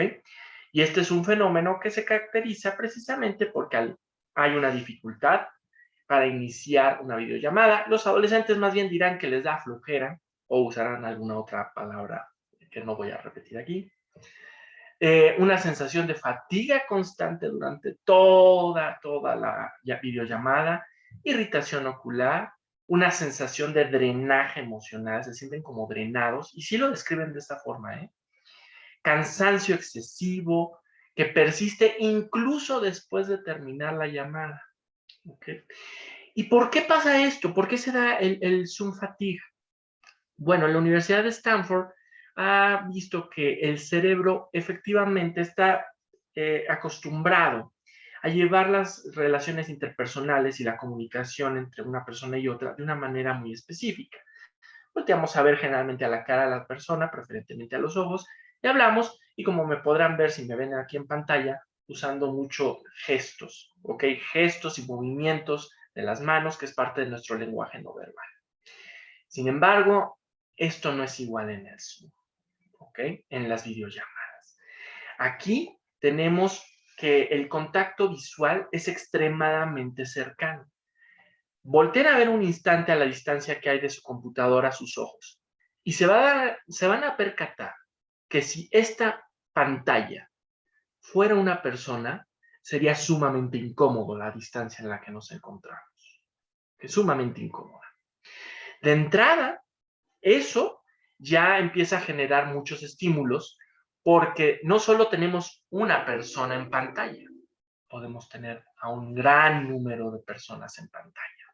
Y este es un fenómeno que se caracteriza precisamente porque hay una dificultad para iniciar una videollamada. Los adolescentes más bien dirán que les da flojera o usarán alguna otra palabra que no voy a repetir aquí. Una sensación de fatiga constante durante toda la videollamada, irritación ocular, una sensación de drenaje emocional, se sienten como drenados, y sí lo describen de esta forma, cansancio excesivo, que persiste incluso después de terminar la llamada. ¿Okay? ¿Y por qué pasa esto? ¿Por qué se da el Zoom fatigue? Bueno, la Universidad de Stanford ha visto que el cerebro efectivamente está acostumbrado a llevar las relaciones interpersonales y la comunicación entre una persona y otra de una manera muy específica. Volteamos a ver generalmente a la cara de la persona, preferentemente a los ojos, y hablamos, y como me podrán ver si me ven aquí en pantalla, usando mucho gestos, ¿ok? Gestos y movimientos de las manos, que es parte de nuestro lenguaje no verbal. Sin embargo, esto no es igual en el Zoom, ¿ok? En las videollamadas. Aquí tenemos que el contacto visual es extremadamente cercano. Volteen a ver un instante a la distancia que hay de su computadora a sus ojos y se van a percatar que si esta pantalla fuera una persona, sería sumamente incómodo la distancia en la que nos encontramos. Es sumamente incómoda. De entrada, eso ya empieza a generar muchos estímulos porque no solo tenemos una persona en pantalla, podemos tener a un gran número de personas en pantalla.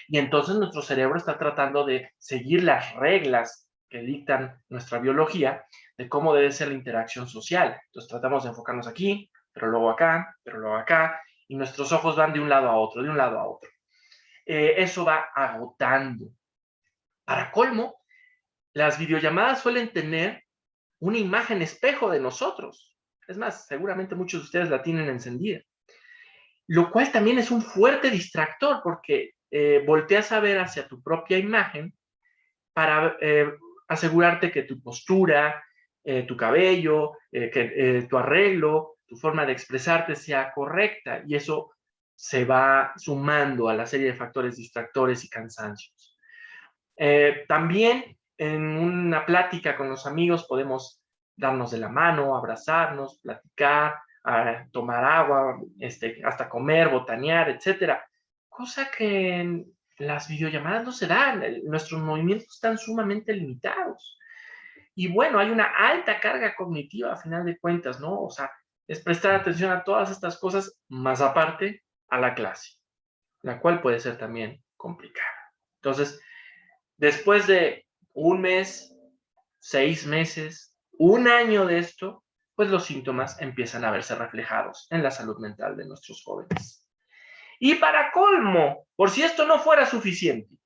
Y entonces nuestro cerebro está tratando de seguir las reglas que dictan nuestra biología de cómo debe ser la interacción social. Entonces tratamos de enfocarnos aquí, pero luego acá, y nuestros ojos van de un lado a otro, de un lado a otro. Eso va agotando. Para colmo, las videollamadas suelen tener una imagen espejo de nosotros. Es más, seguramente muchos de ustedes la tienen encendida. Lo cual también es un fuerte distractor porque volteas a ver hacia tu propia imagen para asegurarte que tu postura, tu cabello, tu arreglo, tu forma de expresarte sea correcta, y eso se va sumando a la serie de factores distractores y cansancios. También en una plática con los amigos podemos darnos de la mano, abrazarnos, platicar, tomar agua, hasta comer, botanear, etcétera. Cosa que en las videollamadas no se dan. Nuestros movimientos están sumamente limitados. Y bueno, hay una alta carga cognitiva a final de cuentas, ¿no? O sea, es prestar atención a todas estas cosas, más aparte a la clase, la cual puede ser también complicada. Entonces, después de un mes, 6 meses, un año de esto, pues los síntomas empiezan a verse reflejados en la salud mental de nuestros jóvenes. Y para colmo, por si esto no fuera suficiente,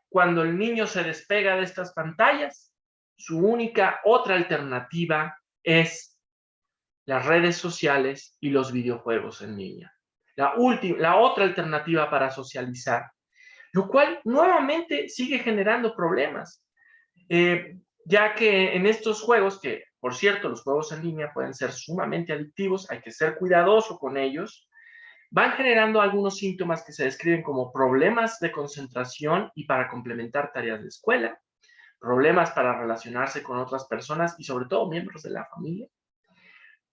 cuando el niño se despega de estas pantallas, su única otra alternativa es las redes sociales y los videojuegos en línea. La otra alternativa para socializar, lo cual nuevamente sigue generando problemas, ya que en estos juegos, que por cierto los juegos en línea pueden ser sumamente adictivos, hay que ser cuidadoso con ellos, van generando algunos síntomas que se describen como problemas de concentración y para complementar tareas de escuela, problemas para relacionarse con otras personas y sobre todo miembros de la familia.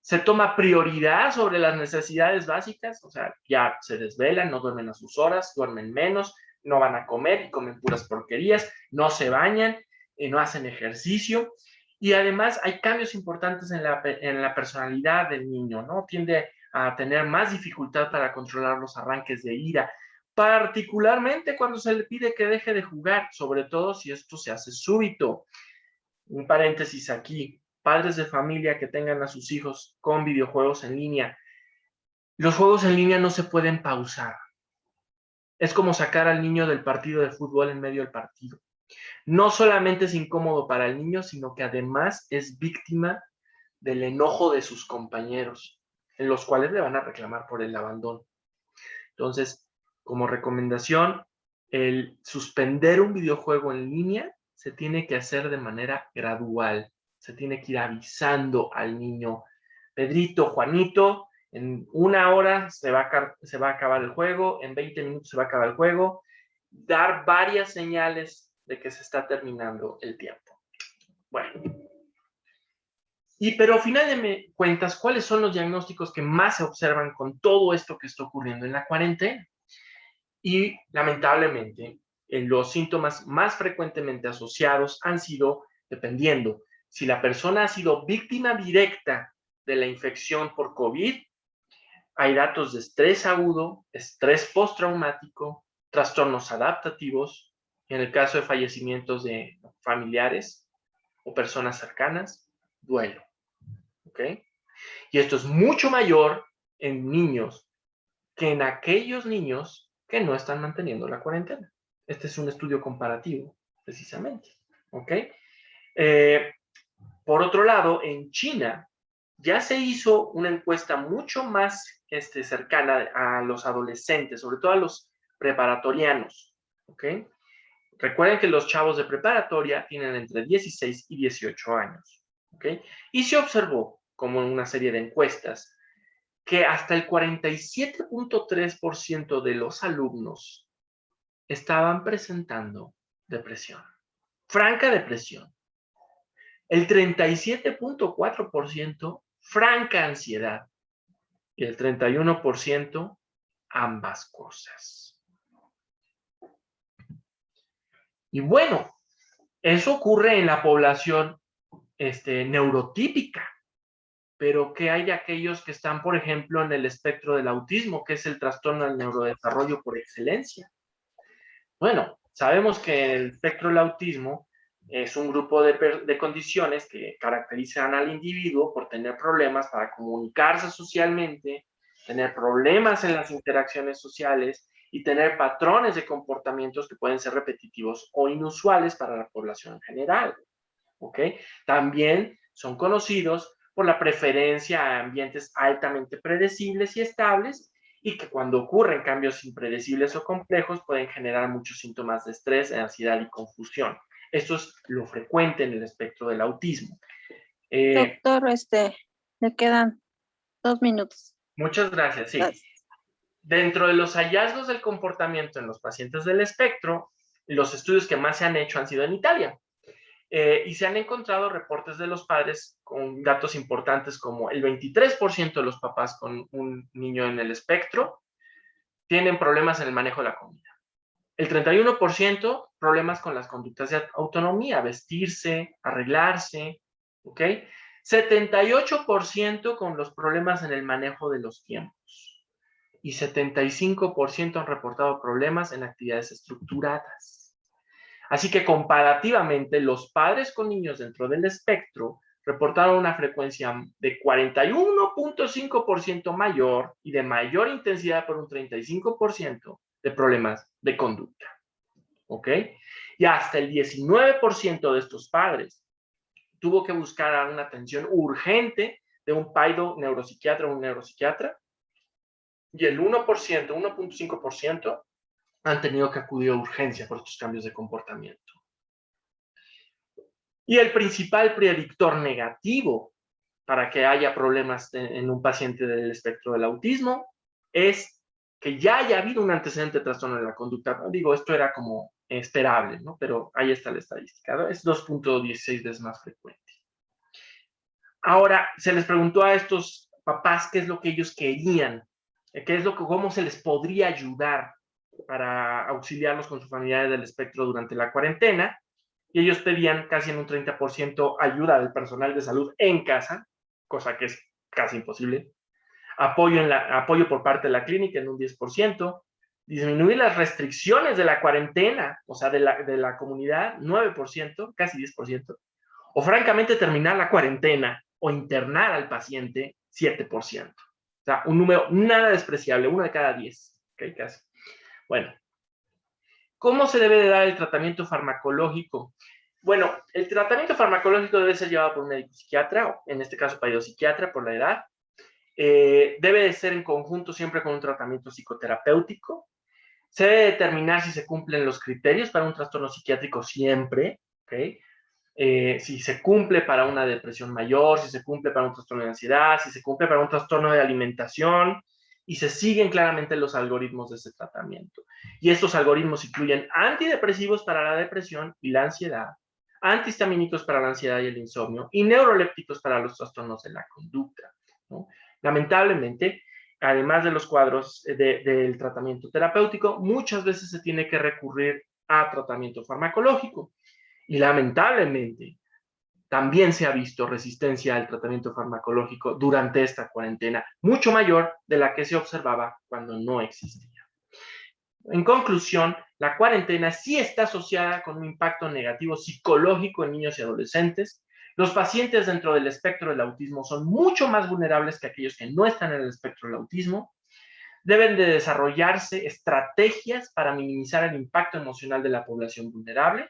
Se toma prioridad sobre las necesidades básicas, o sea, ya se desvelan, no duermen a sus horas, duermen menos, no van a comer y comen puras porquerías, no se bañan, no hacen ejercicio, y además hay cambios importantes en la personalidad del niño, ¿no? Tiende a tener más dificultad para controlar los arranques de ira, particularmente cuando se le pide que deje de jugar, sobre todo si esto se hace súbito. Un paréntesis aquí, padres de familia que tengan a sus hijos con videojuegos en línea, los juegos en línea no se pueden pausar. Es como sacar al niño del partido de fútbol en medio del partido. No solamente es incómodo para el niño, sino que además es víctima del enojo de sus compañeros, en los cuales le van a reclamar por el abandono. Entonces, como recomendación, el suspender un videojuego en línea se tiene que hacer de manera gradual. Se tiene que ir avisando al niño: Pedrito, Juanito, En 1 hora se va a acabar el juego, en 20 minutos se va a acabar el juego. Dar varias señales de que se está terminando el tiempo. Bueno. Pero al final de cuentas, ¿cuáles son los diagnósticos que más se observan con todo esto que está ocurriendo en la cuarentena? Y lamentablemente, los síntomas más frecuentemente asociados han sido, dependiendo, si la persona ha sido víctima directa de la infección por COVID, hay datos de estrés agudo, estrés postraumático, trastornos adaptativos, en el caso de fallecimientos de familiares o personas cercanas, duelo. ¿Ok? Y esto es mucho mayor en niños que en aquellos niños que no están manteniendo la cuarentena. Este es un estudio comparativo, precisamente. ¿Ok? Por otro lado, en China ya se hizo una encuesta mucho más cercana a los adolescentes, sobre todo a los preparatorianos. ¿Ok? Recuerden que los chavos de preparatoria tienen entre 16 y 18 años. ¿Ok? Y se observó, como en una serie de encuestas, que hasta el 47.3% de los alumnos estaban presentando depresión, franca depresión. El 37.4% franca ansiedad y el 31% ambas cosas. Y bueno, eso ocurre en la población neurotípica. Pero ¿qué hay de aquellos que están, por ejemplo, en el espectro del autismo, que es el trastorno del neurodesarrollo por excelencia? Bueno, sabemos que el espectro del autismo es un grupo de condiciones que caracterizan al individuo por tener problemas para comunicarse socialmente, tener problemas en las interacciones sociales y tener patrones de comportamientos que pueden ser repetitivos o inusuales para la población en general. ¿Ok? También son conocidos por la preferencia a ambientes altamente predecibles y estables, y que cuando ocurren cambios impredecibles o complejos pueden generar muchos síntomas de estrés, ansiedad y confusión. Esto es lo frecuente en el espectro del autismo. Doctor, le quedan 2 minutos. Muchas gracias, sí. Gracias. Dentro de los hallazgos del comportamiento en los pacientes del espectro, los estudios que más se han hecho han sido en Italia. Y se han encontrado reportes de los padres con datos importantes como el 23% de los papás con un niño en el espectro tienen problemas en el manejo de la comida. El 31% problemas con las conductas de autonomía, vestirse, arreglarse, ¿ok? 78% con los problemas en el manejo de los tiempos. Y 75% han reportado problemas en actividades estructuradas. Así que comparativamente, los padres con niños dentro del espectro reportaron una frecuencia de 41.5% mayor y de mayor intensidad por un 35% de problemas de conducta. ¿Ok? Y hasta el 19% de estos padres tuvo que buscar una atención urgente de un paido neuropsiquiatra o un neuropsiquiatra. Y el 1.5% han tenido que acudir a urgencia por estos cambios de comportamiento. Y el principal predictor negativo para que haya problemas en un paciente del espectro del autismo es que ya haya habido un antecedente de trastorno de la conducta. Digo, esto era como esperable, ¿no? Pero ahí está la estadística, ¿no? Es 2.16 veces más frecuente. Ahora, se les preguntó a estos papás qué es lo que ellos querían, cómo se les podría ayudar para auxiliarlos con sus familiares del espectro durante la cuarentena, y ellos pedían casi en un 30% ayuda del personal de salud en casa, cosa que es casi imposible, apoyo por parte de la clínica en un 10%, disminuir las restricciones de la cuarentena, o sea, de la comunidad, 9%, casi 10%, o francamente terminar la cuarentena o internar al paciente, 7%. O sea, un número nada despreciable, 1 de cada 10. ¿Okay? Casi. Bueno, ¿cómo se debe de dar el tratamiento farmacológico? Bueno, el tratamiento farmacológico debe ser llevado por un médico psiquiatra, en este caso psiquiatra por la edad. Debe de ser en conjunto siempre con un tratamiento psicoterapéutico. Se debe determinar si se cumplen los criterios para un trastorno psiquiátrico siempre, ¿ok? si se cumple para una depresión mayor, si se cumple para un trastorno de ansiedad, si se cumple para un trastorno de alimentación, y se siguen claramente los algoritmos de ese tratamiento. Y estos algoritmos incluyen antidepresivos para la depresión y la ansiedad, antihistamínicos para la ansiedad y el insomnio, y neurolépticos para los trastornos de la conducta, ¿no? Lamentablemente, además de los cuadros del tratamiento terapéutico, muchas veces se tiene que recurrir a tratamiento farmacológico. Y lamentablemente, también se ha visto resistencia al tratamiento farmacológico durante esta cuarentena, mucho mayor de la que se observaba cuando no existía. En conclusión, la cuarentena sí está asociada con un impacto negativo psicológico en niños y adolescentes. Los pacientes dentro del espectro del autismo son mucho más vulnerables que aquellos que no están en el espectro del autismo. Deben de desarrollarse estrategias para minimizar el impacto emocional de la población vulnerable,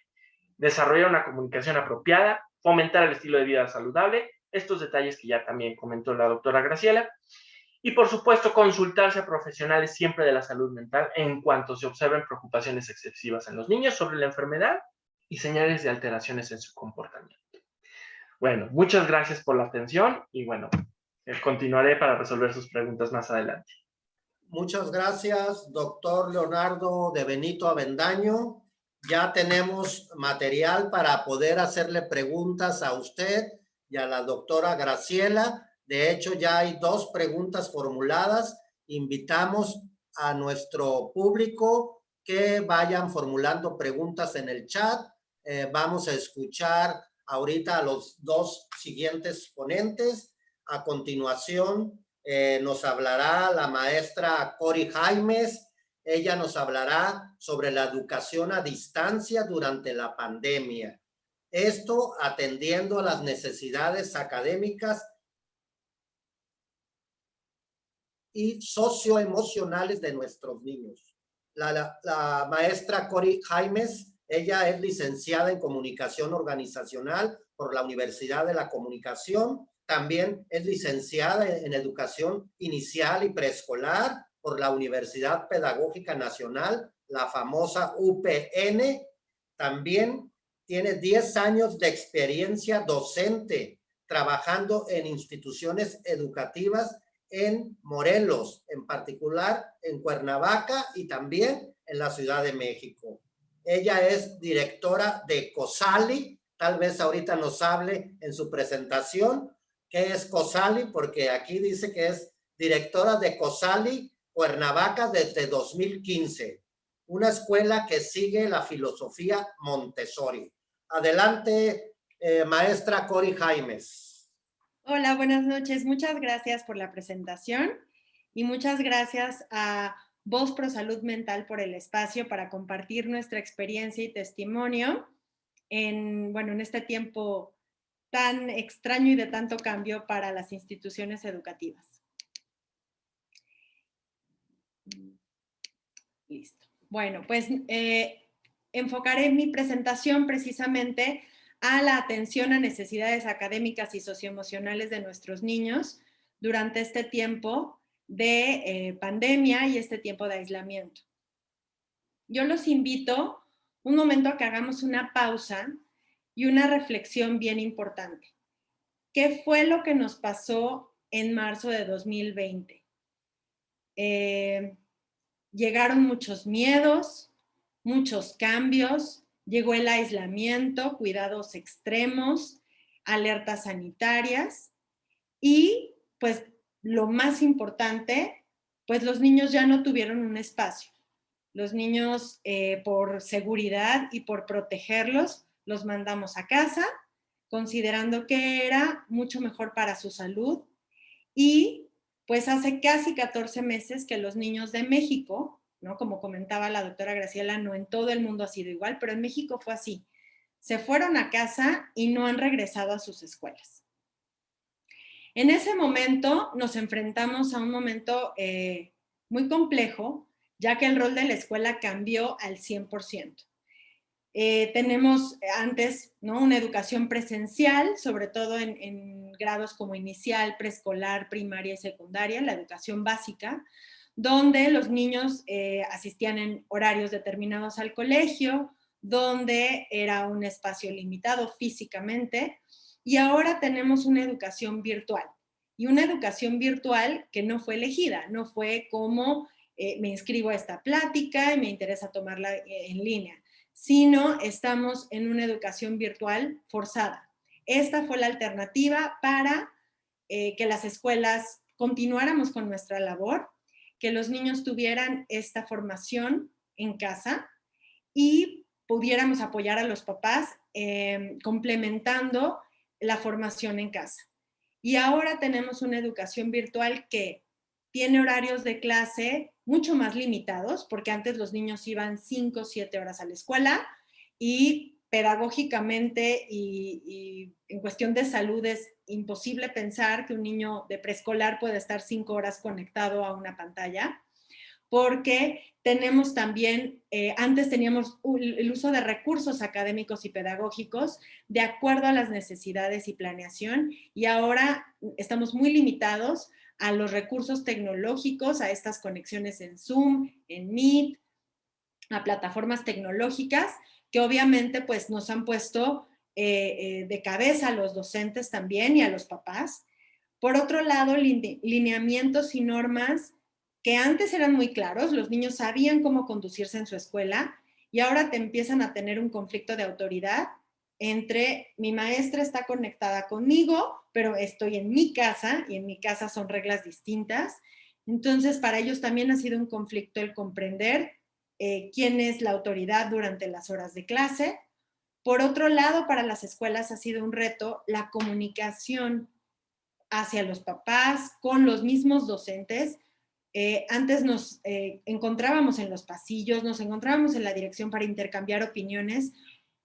desarrollar una comunicación apropiada, fomentar el estilo de vida saludable, estos detalles que ya también comentó la doctora Graciela, y por supuesto consultarse a profesionales siempre de la salud mental en cuanto se observen preocupaciones excesivas en los niños sobre la enfermedad y señales de alteraciones en su comportamiento. Bueno, muchas gracias por la atención y bueno, continuaré para resolver sus preguntas más adelante. Muchas gracias, doctor Leonardo de Benito Avendaño. Ya tenemos material para poder hacerle preguntas a usted y a la doctora Graciela. De hecho, ya hay 2 preguntas formuladas. Invitamos a nuestro público que vayan formulando preguntas en el chat. Vamos a escuchar ahorita a los 2 siguientes ponentes. A continuación, nos hablará la maestra Cori Jaimes. Ella nos hablará sobre la educación a distancia durante la pandemia. Esto atendiendo a las necesidades académicas y socioemocionales de nuestros niños. La maestra Cori Jaimes, ella es licenciada en Comunicación Organizacional por la Universidad de la Comunicación. También es licenciada en Educación Inicial y Preescolar por la Universidad Pedagógica Nacional, la famosa UPN. También tiene 10 años de experiencia docente trabajando en instituciones educativas en Morelos, en particular en Cuernavaca y también en la Ciudad de México. Ella es directora de COSALI. Tal vez ahorita nos hable en su presentación qué es COSALI, porque aquí dice que es directora de COSALI Cuernavaca desde 2015, una escuela que sigue la filosofía Montessori. Adelante, maestra Cori Jaimes. Hola, buenas noches. Muchas gracias por la presentación y muchas gracias a Voz Pro Salud Mental por el espacio para compartir nuestra experiencia y testimonio en este tiempo tan extraño y de tanto cambio para las instituciones educativas. Listo. Bueno, pues enfocaré mi presentación precisamente a la atención a necesidades académicas y socioemocionales de nuestros niños durante este tiempo de pandemia y este tiempo de aislamiento. Yo los invito un momento a que hagamos una pausa y una reflexión bien importante. ¿Qué fue lo que nos pasó en marzo de 2020? Llegaron muchos miedos, muchos cambios, llegó el aislamiento, cuidados extremos, alertas sanitarias y pues lo más importante, pues los niños ya no tuvieron un espacio. Los niños por seguridad y por protegerlos, los mandamos a casa, considerando que era mucho mejor para su salud y pues hace casi 14 meses que los niños de México, ¿no? Como comentaba la doctora Graciela, no en todo el mundo ha sido igual, pero en México fue así. Se fueron a casa y no han regresado a sus escuelas. En ese momento nos enfrentamos a un momento muy complejo, ya que el rol de la escuela cambió al 100%. Tenemos antes, ¿no?, una educación presencial, sobre todo en grados como inicial, preescolar, primaria y secundaria, la educación básica, donde los niños asistían en horarios determinados al colegio, donde era un espacio limitado físicamente, y ahora tenemos una educación virtual. Y una educación virtual que no fue elegida, no fue como me inscribo a esta plática y me interesa tomarla en línea, sino estamos en una educación virtual forzada. Esta fue la alternativa para que las escuelas continuáramos con nuestra labor, que los niños tuvieran esta formación en casa y pudiéramos apoyar a los papás complementando la formación en casa. Y ahora tenemos una educación virtual que tiene horarios de clase mucho más limitados, porque antes los niños iban 5 o 7 horas a la escuela y pedagógicamente y en cuestión de salud es imposible pensar que un niño de preescolar puede estar 5 horas conectado a una pantalla, porque tenemos también, antes teníamos el uso de recursos académicos y pedagógicos de acuerdo a las necesidades y planeación, y ahora estamos muy limitados a los recursos tecnológicos, a estas conexiones en Zoom, en Meet, a plataformas tecnológicas que obviamente pues nos han puesto de cabeza a los docentes también y a los papás. Por otro lado, lineamientos y normas que antes eran muy claros, los niños sabían cómo conducirse en su escuela y ahora te empiezan a tener un conflicto de autoridad entre mi maestra está conectada conmigo, pero estoy en mi casa y en mi casa son reglas distintas. Entonces, para ellos también ha sido un conflicto el comprender quién es la autoridad durante las horas de clase. Por otro lado, para las escuelas ha sido un reto la comunicación hacia los papás, con los mismos docentes. Antes nos encontrábamos en los pasillos, nos encontrábamos en la dirección para intercambiar opiniones.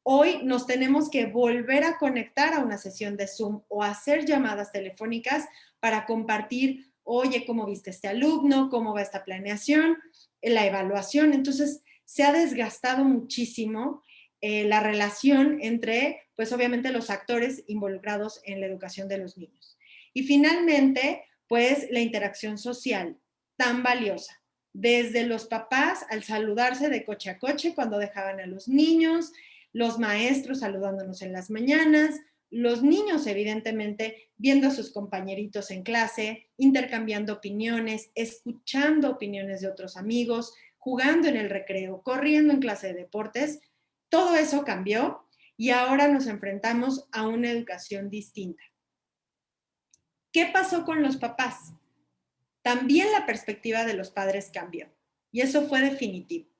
Hoy nos tenemos que volver a conectar a una sesión de Zoom o hacer llamadas telefónicas para compartir, oye, ¿cómo viste este alumno? ¿Cómo va esta planeación? La evaluación. Entonces, se ha desgastado muchísimo la relación entre, pues obviamente, los actores involucrados en la educación de los niños. Y finalmente, pues la interacción social tan valiosa, desde los papás al saludarse de coche a coche cuando dejaban a los niños, los maestros saludándonos en las mañanas, los niños evidentemente viendo a sus compañeritos en clase, intercambiando opiniones, escuchando opiniones de otros amigos, jugando en el recreo, corriendo en clase de deportes. Todo eso cambió y ahora nos enfrentamos a una educación distinta. ¿Qué pasó con los papás? También la perspectiva de los padres cambió y eso fue definitivo.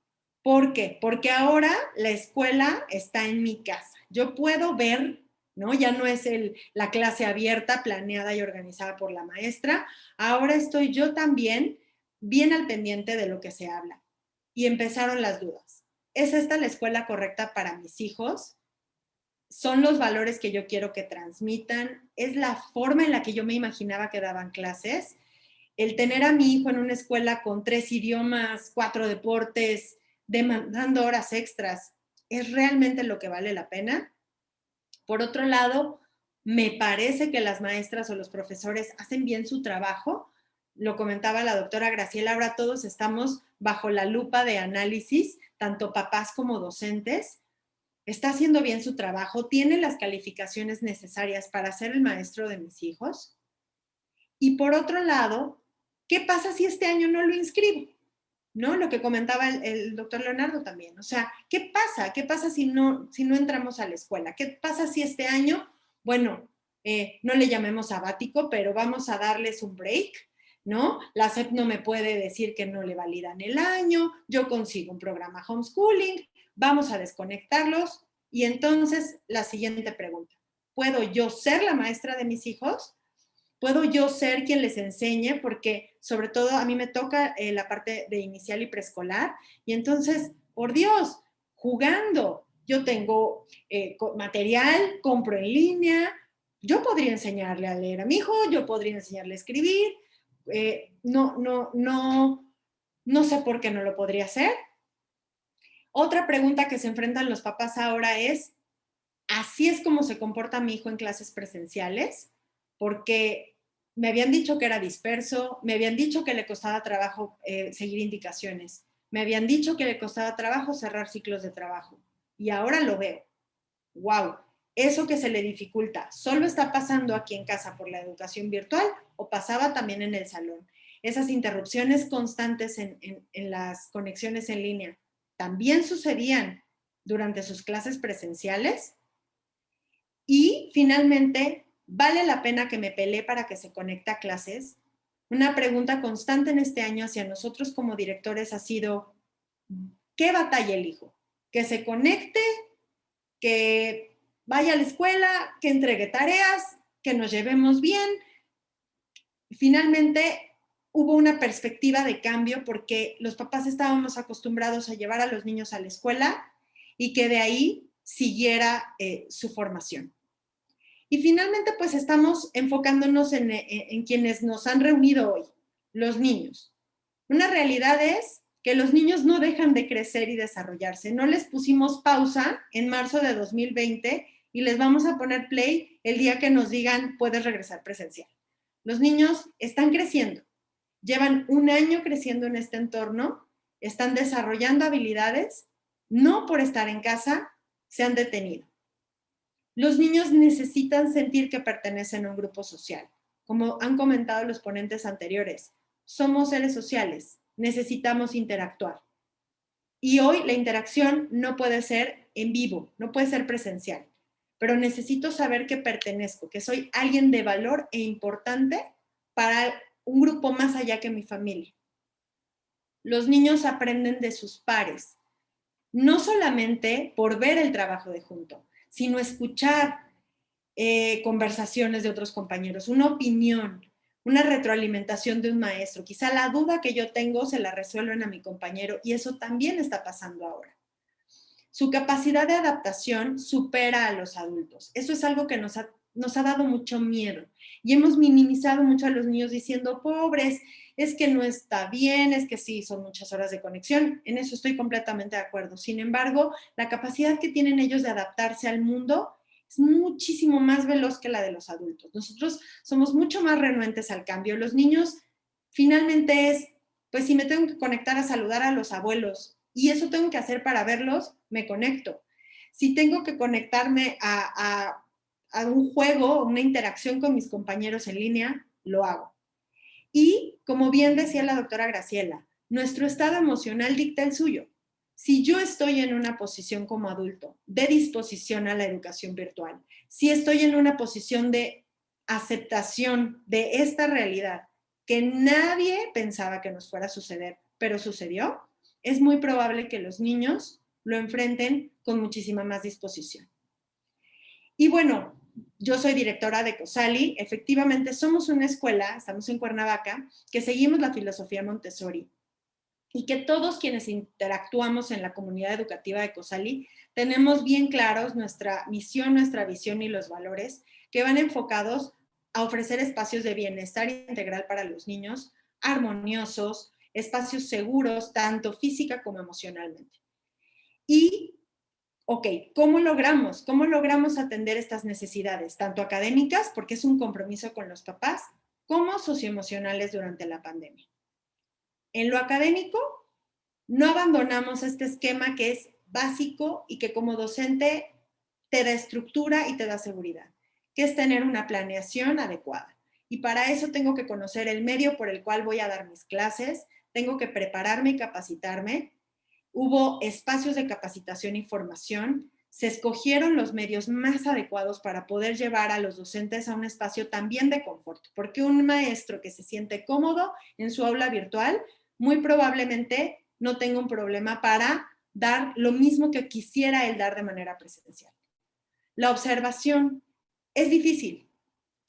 ¿Por qué? Porque ahora la escuela está en mi casa. Yo puedo ver, ¿no? Ya no es la clase abierta, planeada y organizada por la maestra. Ahora estoy yo también bien al pendiente de lo que se habla. Y empezaron las dudas. ¿Es esta la escuela correcta para mis hijos? ¿Son los valores que yo quiero que transmitan? ¿Es la forma en la que yo me imaginaba que daban clases? El tener a mi hijo en una escuela con 3 idiomas, 4 deportes, demandando horas extras, ¿es realmente lo que vale la pena? Por otro lado, me parece que las maestras o los profesores hacen bien su trabajo. Lo comentaba la doctora Graciela, ahora todos estamos bajo la lupa de análisis, tanto papás como docentes. ¿Está haciendo bien su trabajo? ¿Tiene las calificaciones necesarias para ser el maestro de mis hijos? Y por otro lado, ¿qué pasa si este año no lo inscribo? ¿No? Lo que comentaba el doctor Leonardo también. O sea, ¿qué pasa? ¿Qué pasa si no entramos a la escuela? ¿Qué pasa si este año, bueno, no le llamemos sabático, pero vamos a darles un break, ¿no? La SEP no me puede decir que no le validan el año, yo consigo un programa homeschooling, vamos a desconectarlos. Y entonces, la siguiente pregunta, ¿puedo yo ser la maestra de mis hijos? ¿Puedo yo ser quien les enseñe? Porque sobre todo a mí me toca la parte de inicial y preescolar. Y entonces, por Dios, jugando, yo tengo material, compro en línea, yo podría enseñarle a leer a mi hijo, yo podría enseñarle a escribir. No sé por qué no lo podría hacer. Otra pregunta que se enfrentan los papás ahora es, ¿así es como se comporta mi hijo en clases presenciales? Porque me habían dicho que era disperso, me habían dicho que le costaba trabajo seguir indicaciones, me habían dicho que le costaba trabajo cerrar ciclos de trabajo. y ahora lo veo. ¡Wow! Eso que se le dificulta, ¿solo está pasando aquí en casa por la educación virtual o pasaba también en el salón? Esas interrupciones constantes en las conexiones en línea, ¿también sucedían durante sus clases presenciales? Y finalmente, ¿vale la pena que me pelee para que se conecte a clases? Una pregunta constante en este año hacia nosotros como directores ha sido, ¿qué batalla elijo? ¿Que se conecte? ¿Que vaya a la escuela? ¿Que entregue tareas? ¿Que nos llevemos bien? Finalmente, hubo una perspectiva de cambio porque los papás estábamos acostumbrados a llevar a los niños a la escuela y que de ahí siguiera su formación. Y finalmente, pues estamos enfocándonos en quienes nos han reunido hoy, los niños. Una realidad es que los niños no dejan de crecer y desarrollarse. No les pusimos pausa en marzo de 2020 y les vamos a poner play el día que nos digan puedes regresar presencial. Los niños están creciendo, llevan un año creciendo en este entorno, están desarrollando habilidades, no por estar en casa se han detenido. Los niños necesitan sentir que pertenecen a un grupo social. Como han comentado los ponentes anteriores, somos seres sociales, necesitamos interactuar. Y hoy la interacción no puede ser en vivo, no puede ser presencial, pero necesito saber que pertenezco, que soy alguien de valor e importante para un grupo más allá que mi familia. Los niños aprenden de sus pares, no solamente por ver el trabajo de junto, sino escuchar conversaciones de otros compañeros, una opinión, una retroalimentación de un maestro. Quizá la duda que yo tengo se la resuelven a mi compañero y eso también está pasando ahora. Su capacidad de adaptación supera a los adultos. Eso es algo que nos ha dado mucho miedo y hemos minimizado mucho a los niños diciendo, pobres, es que no está bien, es que sí, son muchas horas de conexión. En eso estoy completamente de acuerdo. Sin embargo, la capacidad que tienen ellos de adaptarse al mundo es muchísimo más veloz que la de los adultos. Nosotros somos mucho más renuentes al cambio. Los niños finalmente es, pues si me tengo que conectar a saludar a los abuelos y eso tengo que hacer para verlos, me conecto. Si tengo que conectarme a un juego, una interacción con mis compañeros en línea, lo hago. Y como bien decía la doctora Graciela, nuestro estado emocional dicta el suyo. Si yo estoy en una posición como adulto de disposición a la educación virtual, si estoy en una posición de aceptación de esta realidad que nadie pensaba que nos fuera a suceder, pero sucedió, es muy probable que los niños lo enfrenten con muchísima más disposición. Y bueno, yo soy directora de COSALI, efectivamente somos una escuela, estamos en Cuernavaca, que seguimos la filosofía Montessori y que todos quienes interactuamos en la comunidad educativa de COSALI tenemos bien claros nuestra misión, nuestra visión y los valores que van enfocados a ofrecer espacios de bienestar integral para los niños, armoniosos, espacios seguros, tanto física como emocionalmente. Y, ok, ¿cómo logramos atender estas necesidades, tanto académicas, porque es un compromiso con los papás, como socioemocionales durante la pandemia? En lo académico, no abandonamos este esquema que es básico y que como docente te da estructura y te da seguridad, que es tener una planeación adecuada. Y para eso tengo que conocer el medio por el cual voy a dar mis clases, tengo que prepararme y capacitarme. Hubo espacios de capacitación y formación, se escogieron los medios más adecuados para poder llevar a los docentes a un espacio también de confort, porque un maestro que se siente cómodo en su aula virtual, muy probablemente no tenga un problema para dar lo mismo que quisiera él dar de manera presencial. La observación es difícil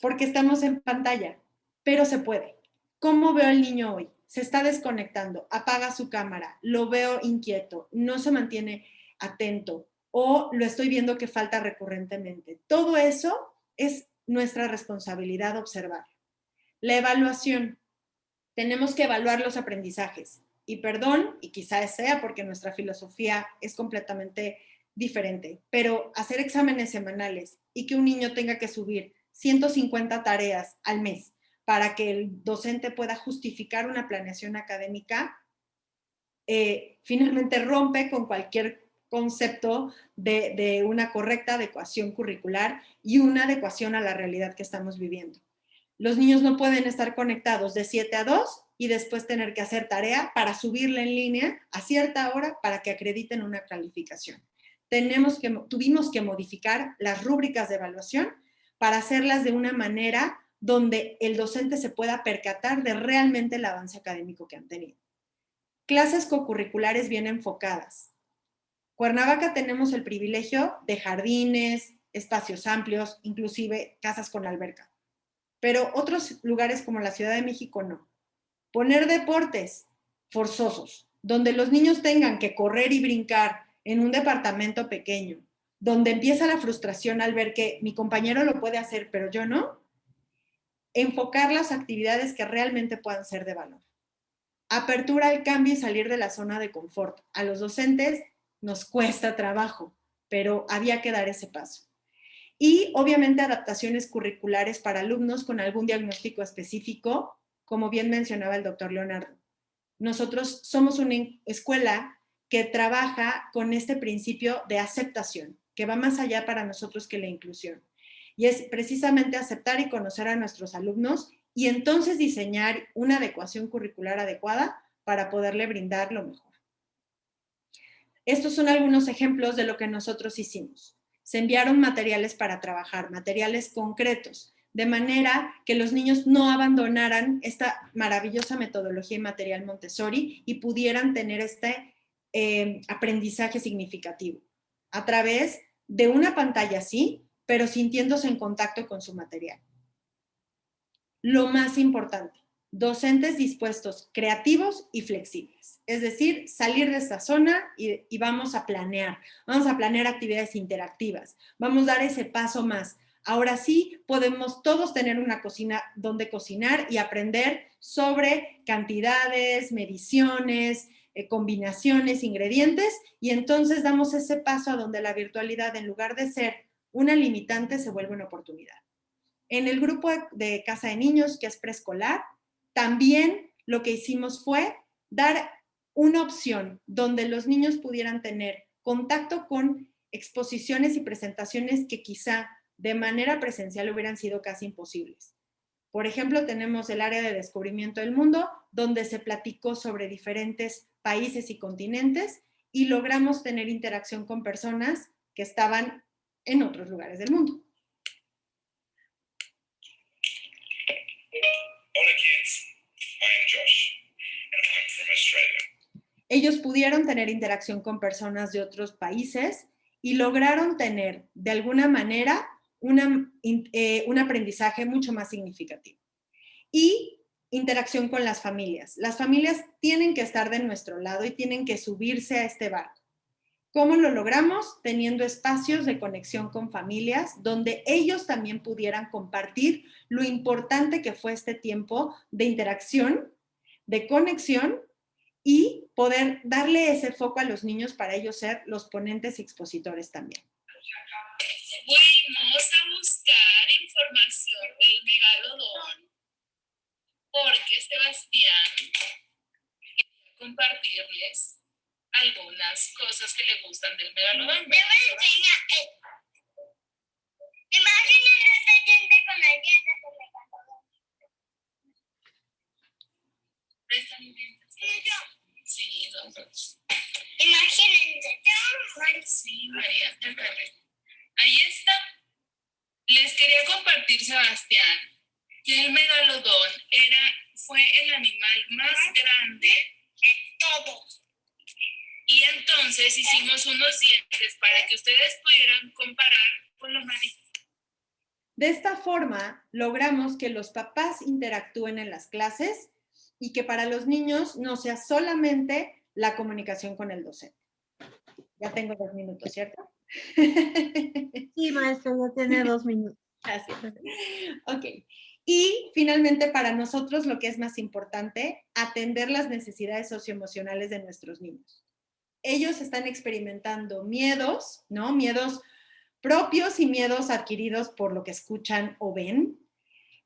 porque estamos en pantalla, pero se puede. ¿Cómo veo al niño hoy? Se está desconectando, apaga su cámara, lo veo inquieto, no se mantiene atento o lo estoy viendo que falta recurrentemente. Todo eso es nuestra responsabilidad observar. La evaluación. Tenemos que evaluar los aprendizajes. Y perdón, y quizás sea porque nuestra filosofía es completamente diferente, pero hacer exámenes semanales y que un niño tenga que subir 150 tareas al mes para que el docente pueda justificar una planeación académica, finalmente rompe con cualquier concepto de una correcta adecuación curricular y una adecuación a la realidad que estamos viviendo. Los niños no pueden estar conectados de 7 a 2 y después tener que hacer tarea para subirla en línea a cierta hora para que acrediten una calificación. Tuvimos que modificar las rúbricas de evaluación para hacerlas de una manera donde el docente se pueda percatar de realmente el avance académico que han tenido. Clases cocurriculares bien enfocadas. Cuernavaca tenemos el privilegio de jardines, espacios amplios, inclusive casas con alberca. Pero otros lugares como la Ciudad de México no. Poner deportes forzosos, donde los niños tengan que correr y brincar en un departamento pequeño, donde empieza la frustración al ver que mi compañero lo puede hacer, pero yo no. Enfocar las actividades que realmente puedan ser de valor. Apertura al cambio y salir de la zona de confort. A los docentes nos cuesta trabajo, pero había que dar ese paso. Y obviamente adaptaciones curriculares para alumnos con algún diagnóstico específico, como bien mencionaba el doctor Leonardo. Nosotros somos una escuela que trabaja con este principio de aceptación, que va más allá para nosotros que la inclusión. Y es precisamente aceptar y conocer a nuestros alumnos y entonces diseñar una adecuación curricular adecuada para poderle brindar lo mejor. Estos son algunos ejemplos de lo que nosotros hicimos. Se enviaron materiales para trabajar, materiales concretos, de manera que los niños no abandonaran esta maravillosa metodología y material Montessori y pudieran tener este aprendizaje significativo a través de una pantalla sí, pero sintiéndose en contacto con su material. Lo más importante, docentes dispuestos, creativos y flexibles. Es decir, salir de esta zona y vamos a planear actividades interactivas, vamos a dar ese paso más. Ahora sí podemos todos tener una cocina donde cocinar y aprender sobre cantidades, mediciones, combinaciones, ingredientes, y entonces damos ese paso a donde la virtualidad, en lugar de ser una limitante, se vuelve una oportunidad. En el grupo de Casa de Niños, que es preescolar, también lo que hicimos fue dar una opción donde los niños pudieran tener contacto con exposiciones y presentaciones que quizá de manera presencial hubieran sido casi imposibles. Por ejemplo, tenemos el área de descubrimiento del mundo, donde se platicó sobre diferentes países y continentes y logramos tener interacción con personas que estaban en otros lugares del mundo. Hola kids, I am Josh and I'm from Australia. Ellos pudieron tener interacción con personas de otros países y lograron tener de alguna manera un aprendizaje mucho más significativo. Y interacción con las familias. Las familias tienen que estar de nuestro lado y tienen que subirse a este barco. ¿Cómo lo logramos? Teniendo espacios de conexión con familias donde ellos también pudieran compartir lo importante que fue este tiempo de interacción, de conexión y poder darle ese foco a los niños para ellos ser los ponentes y expositores también. Fuimos a buscar información del megalodón porque Sebastián quería compartirles algunas cosas que le gustan del megalodón. Te voy a enseñar. Imagínense esta gente con las dientes del megalodón. ¿Prestan atención? Sí, nosotros. Imagínense. Sí, María, acércate. Ahí está. Les quería compartir, Sebastián, que el megalodón fue el animal más grande de todos. Y entonces hicimos unos dientes para que ustedes pudieran comparar con los marinos. De esta forma, logramos que los papás interactúen en las clases y que para los niños no sea solamente la comunicación con el docente. Ya tengo 2 minutos, ¿cierto? Sí, maestra, ya tiene 2 minutos. Gracias. Ok. Y finalmente, para nosotros lo que es más importante, atender las necesidades socioemocionales de nuestros niños. Ellos están experimentando miedos, ¿no? Miedos propios y miedos adquiridos por lo que escuchan o ven.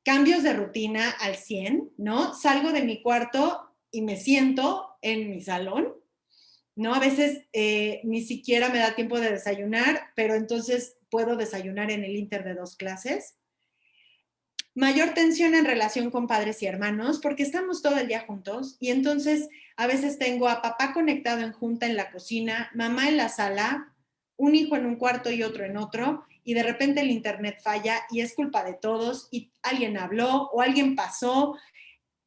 Cambios de rutina al 100, ¿no? Salgo de mi cuarto y me siento en mi salón. ¿no? A veces ni siquiera me da tiempo de desayunar, pero entonces puedo desayunar en el inter de 2 clases. Mayor tensión en relación con padres y hermanos, porque estamos todo el día juntos y entonces a veces tengo a papá conectado en junta en la cocina, mamá en la sala, un hijo en un cuarto y otro en otro, y de repente el internet falla y es culpa de todos y alguien habló o alguien pasó,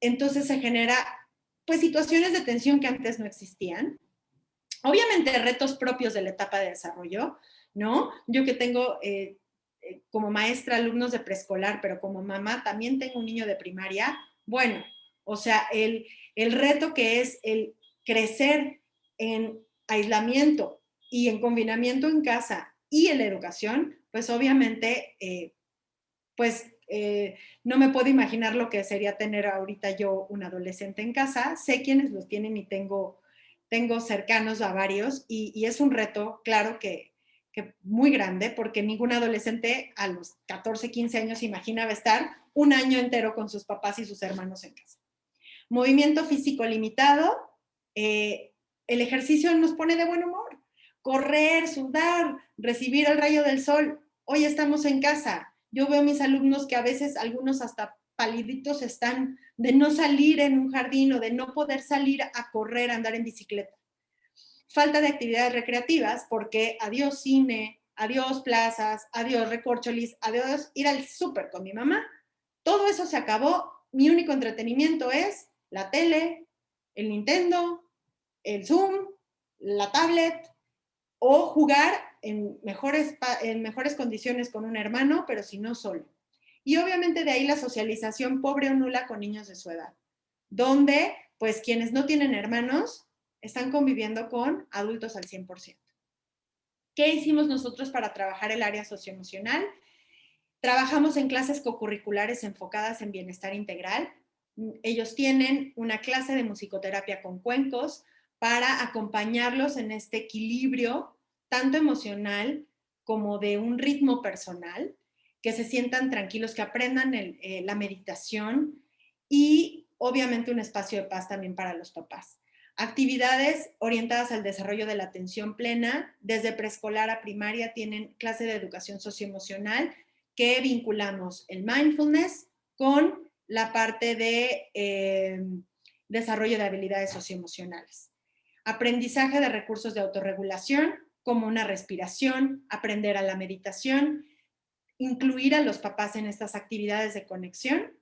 entonces se genera pues situaciones de tensión que antes no existían. Obviamente retos propios de la etapa de desarrollo, ¿no? Yo que tengo como maestra alumnos de preescolar, pero como mamá también tengo un niño de primaria, bueno, o sea, el reto que es el crecer en aislamiento y en confinamiento en casa y en la educación, pues obviamente, no me puedo imaginar lo que sería tener ahorita yo un adolescente en casa. Sé quiénes los tienen y tengo cercanos a varios y es un reto, claro que muy grande, porque ningún adolescente a los 14, 15 años imaginaba estar un año entero con sus papás y sus hermanos en casa. Movimiento físico limitado, el ejercicio nos pone de buen humor. Correr, sudar, recibir el rayo del sol. Hoy estamos en casa. Yo veo a mis alumnos que a veces algunos hasta paliditos están de no salir en un jardín o de no poder salir a correr, a andar en bicicleta. Falta de actividades recreativas porque adiós cine, adiós plazas, adiós recorcholis, adiós ir al súper con mi mamá. Todo eso se acabó. Mi único entretenimiento es la tele, el Nintendo, el Zoom, la tablet o jugar en mejores condiciones con un hermano, pero si no solo. Y obviamente de ahí la socialización pobre o nula con niños de su edad, donde pues quienes no tienen hermanos están conviviendo con adultos al 100%. ¿Qué hicimos nosotros para trabajar el área socioemocional? Trabajamos en clases cocurriculares enfocadas en bienestar integral. Ellos tienen una clase de musicoterapia con cuencos para acompañarlos en este equilibrio tanto emocional como de un ritmo personal, que se sientan tranquilos, que aprendan la meditación y obviamente un espacio de paz también para los papás. Actividades orientadas al desarrollo de la atención plena, desde preescolar a primaria tienen clase de educación socioemocional que vinculamos el mindfulness con la parte de desarrollo de habilidades socioemocionales. Aprendizaje de recursos de autorregulación, como una respiración, aprender a la meditación, incluir a los papás en estas actividades de conexión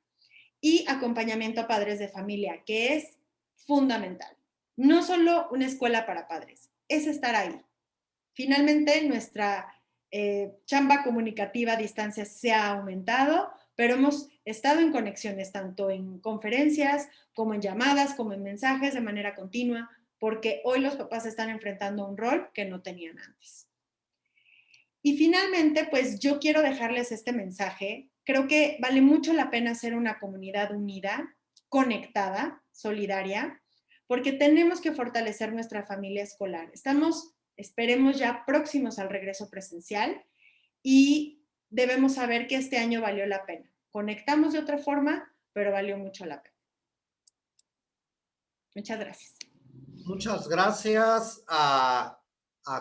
y acompañamiento a padres de familia, que es fundamental. No solo una escuela para padres, es estar ahí. Finalmente, nuestra chamba comunicativa a distancia se ha aumentado, pero hemos estado en conexiones tanto en conferencias como en llamadas, como en mensajes de manera continua, porque hoy los papás están enfrentando un rol que no tenían antes. Y finalmente, pues yo quiero dejarles este mensaje. Creo que vale mucho la pena ser una comunidad unida, conectada, solidaria, porque tenemos que fortalecer nuestra familia escolar. Estamos, esperemos ya próximos al regreso presencial y debemos saber que este año valió la pena. Conectamos de otra forma, pero valió mucho la pena. Muchas gracias. Muchas gracias a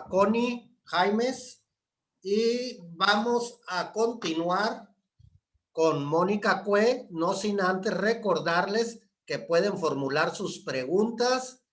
Connie Jaimes y vamos a continuar con Mónica Cue, no sin antes recordarles que pueden formular sus preguntas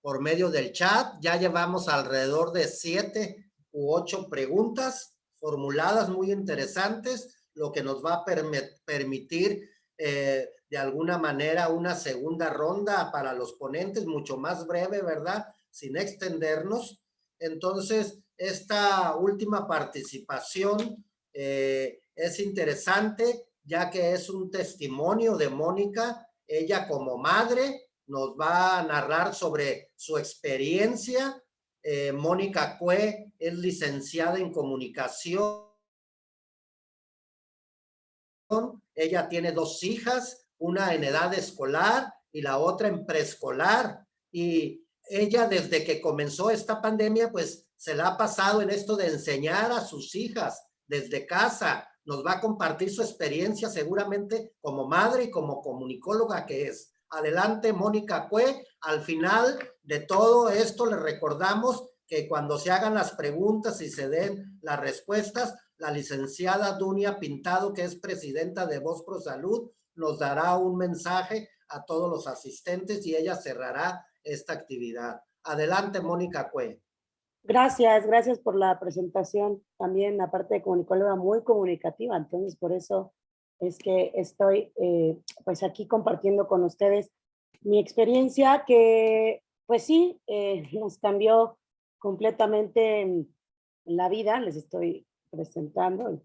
por medio del chat. Ya llevamos alrededor de 7 u 8 preguntas formuladas muy interesantes, lo que nos va a permitir de alguna manera una segunda ronda para los ponentes, mucho más breve, ¿verdad? Sin extendernos. Entonces, esta última participación es interesante, ya que es un testimonio de Mónica. Ella como madre nos va a narrar sobre su experiencia. Mónica Cue es licenciada en comunicación. Ella tiene 2 hijas, una en edad escolar y la otra en preescolar. Y ella, desde que comenzó esta pandemia, pues se la ha pasado en esto de enseñar a sus hijas desde casa. Nos va a compartir su experiencia seguramente como madre y como comunicóloga que es. Adelante, Mónica Cue. Al final de todo esto, les recordamos que cuando se hagan las preguntas y se den las respuestas, la licenciada Dunia Pintado, que es presidenta de Voz Pro Salud, nos dará un mensaje a todos los asistentes y ella cerrará esta actividad. Adelante, Mónica Cue. Gracias por la presentación. También, aparte de comunicóloga, muy comunicativa. Entonces, por eso es que estoy pues aquí compartiendo con ustedes mi experiencia que, pues sí, nos cambió completamente la vida. Les estoy presentando.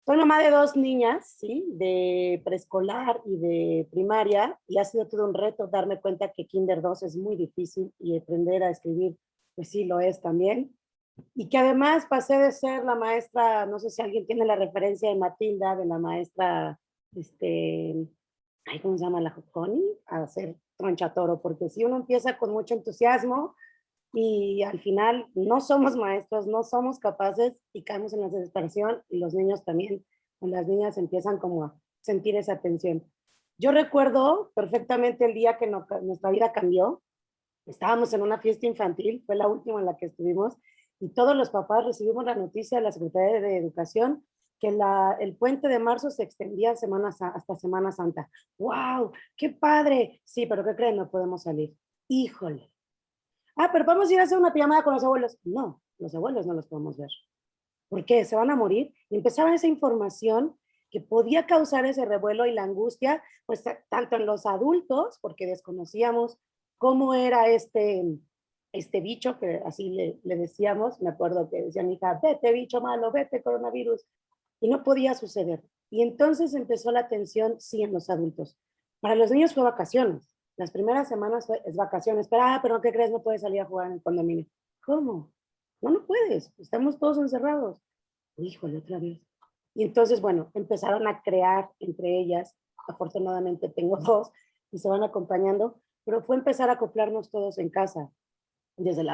Soy mamá de 2 niñas, ¿sí? De preescolar y de primaria, y ha sido todo un reto darme cuenta que Kinder 2 es muy difícil y aprender a escribir, pues sí lo es también. Y que además pasé de ser la maestra, no sé si alguien tiene la referencia de Matilda, de la maestra, ¿cómo se llama? La Connie, a ser tronchatoro, porque si uno empieza con mucho entusiasmo, y al final no somos maestros, no somos capaces y caemos en la desesperación y los niños también, o las niñas empiezan como a sentir esa tensión. Yo recuerdo perfectamente el día que nuestra vida cambió. Estábamos en una fiesta infantil, fue la última en la que estuvimos, y todos los papás recibimos la noticia de la Secretaría de Educación que el puente de marzo se extendía hasta Semana Santa. ¡Wow! ¡Qué padre! Sí, pero ¿qué creen? No podemos salir. ¡Híjole! Pero vamos a ir a hacer una pijamada con los abuelos. No, los abuelos no los podemos ver. ¿Por qué? ¿Se van a morir? Y empezaba esa información que podía causar ese revuelo y la angustia, pues tanto en los adultos, porque desconocíamos cómo era este bicho, que así le decíamos. Me acuerdo que decía mi hija, vete bicho malo, vete coronavirus, y no podía suceder. Y entonces empezó la tensión, sí, en los adultos. Para los niños fue vacaciones. Las primeras semanas es vacaciones, pero ¿qué crees? No puedes salir a jugar en el condominio. ¿Cómo? No puedes, estamos todos encerrados. Híjole, otra vez. Y entonces, bueno, empezaron a crear entre ellas, afortunadamente tengo 2 y se van acompañando, pero fue empezar a acoplarnos todos en casa, desde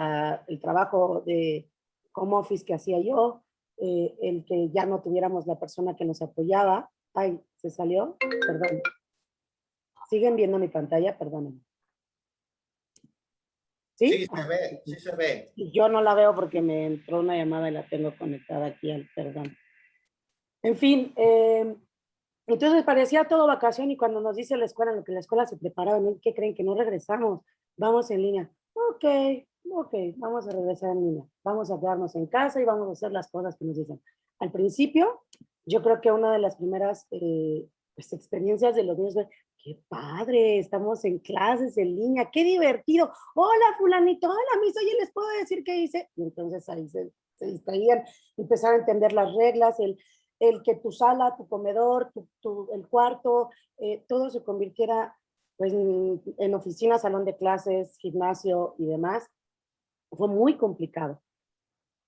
el trabajo de home office que hacía yo, el que ya no tuviéramos la persona que nos apoyaba. Ay, ¿se salió? Perdón. ¿Siguen viendo mi pantalla? Perdónenme. ¿Sí? Sí, se ve, sí se ve. Yo no la veo porque me entró una llamada y la tengo conectada aquí al perdón. En fin, entonces parecía todo vacación y cuando nos dice la escuela, en lo que la escuela se preparaba, ¿no? ¿Qué creen? Que no regresamos, vamos en línea. Ok, vamos a regresar en línea. Vamos a quedarnos en casa y vamos a hacer las cosas que nos dicen. Al principio, yo creo que una de las primeras pues, experiencias de los niños fue, qué padre, estamos en clases en línea, qué divertido. Hola, fulanito, hola, mis, oye, ¿les puedo decir qué hice? Y entonces ahí se distraían, empezaron a entender las reglas, el que tu sala, tu comedor, el cuarto, todo se convirtiera pues, en oficina, salón de clases, gimnasio y demás. Fue muy complicado.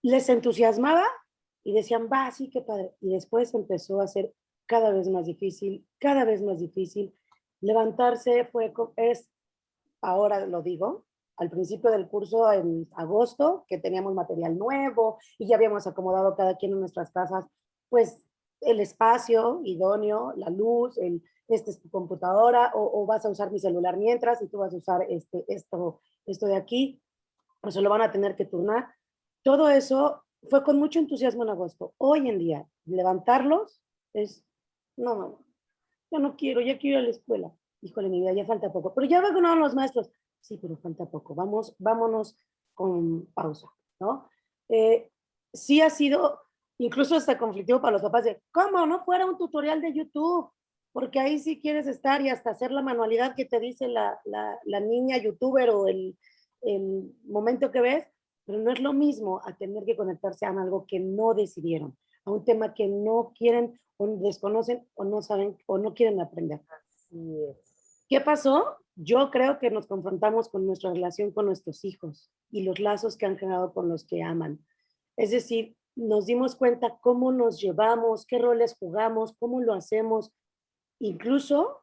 Les entusiasmaba y decían, va, sí, qué padre. Y después empezó a ser cada vez más difícil, cada vez más difícil. Levantarse es, ahora lo digo, al principio del curso en agosto, que teníamos material nuevo y ya habíamos acomodado cada quien en nuestras casas, pues el espacio idóneo, la luz, esta es tu computadora o vas a usar mi celular mientras y tú vas a usar esto de aquí, pues se lo van a tener que turnar. Todo eso fue con mucho entusiasmo en agosto. Hoy en día, levantarlos es, no, ya no quiero, ya quiero ir a la escuela. Híjole, mi vida, ya falta poco. Pero ya vacunaron los maestros. Sí, pero falta poco. Vámonos con pausa, ¿no? Sí ha sido incluso hasta conflictivo para los papás de, ¿cómo? No fuera un tutorial de YouTube, porque ahí sí quieres estar y hasta hacer la manualidad que te dice la niña youtuber o el momento que ves, pero no es lo mismo a tener que conectarse a algo que no decidieron, a un tema que no quieren o desconocen o no saben o no quieren aprender. ¿Qué pasó? Yo creo que nos confrontamos con nuestra relación con nuestros hijos y los lazos que han generado con los que aman. Es decir, nos dimos cuenta cómo nos llevamos, qué roles jugamos, cómo lo hacemos, incluso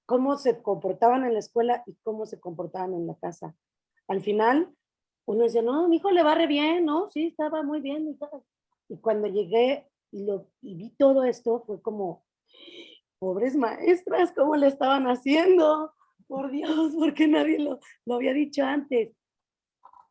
cómo se comportaban en la escuela y cómo se comportaban en la casa. Al final, uno decía, no, mi hijo le va re bien, ¿no? Sí, estaba muy bien. Y cuando llegué y vi todo esto, fue como, pobres maestras, ¿cómo le estaban haciendo? Por Dios, ¿por qué nadie lo había dicho antes?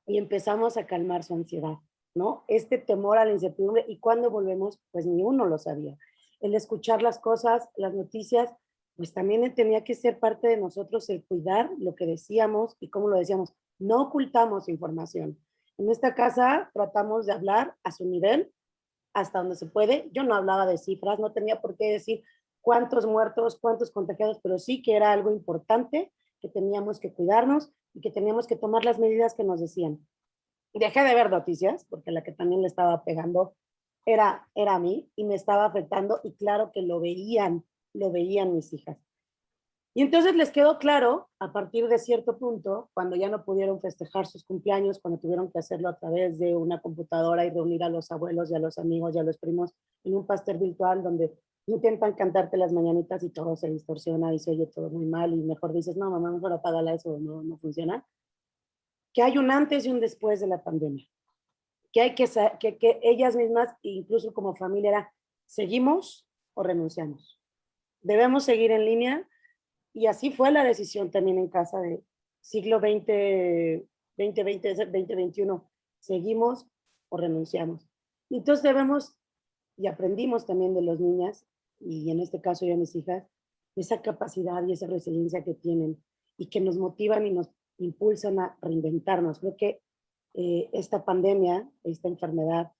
Y empezamos a calmar su ansiedad, ¿no? Este temor a la incertidumbre, y cuando volvemos, pues ni uno lo sabía. El escuchar las cosas, las noticias, pues también tenía que ser parte de nosotros el cuidar lo que decíamos y cómo lo decíamos. No ocultamos información. En esta casa tratamos de hablar a su nivel, hasta donde se puede. Yo no hablaba de cifras, no tenía por qué decir cuántos muertos, cuántos contagiados, pero sí que era algo importante, que teníamos que cuidarnos y que teníamos que tomar las medidas que nos decían. Dejé de ver noticias, porque la que también le estaba pegando era a mí y me estaba afectando, y claro que lo veían mis hijas. Y entonces les quedó claro, a partir de cierto punto, cuando ya no pudieron festejar sus cumpleaños, cuando tuvieron que hacerlo a través de una computadora y reunir a los abuelos y a los amigos y a los primos en un pastel virtual donde intentan cantarte las mañanitas y todo se distorsiona y se oye todo muy mal, y mejor dices, no, mamá, mejor apágala, eso no funciona. Que hay un antes y un después de la pandemia. Que hay que ellas mismas, incluso como familia, era, ¿seguimos o renunciamos? ¿Debemos seguir en línea? Y así fue la decisión también en casa de siglo XX, 2020, 2021. ¿Seguimos o renunciamos? Y entonces debemos, y aprendimos también de las niñas, y en este caso yo a mis hijas, esa capacidad y esa resiliencia que tienen y que nos motivan y nos impulsan a reinventarnos. Creo que esta pandemia, esta enfermedad,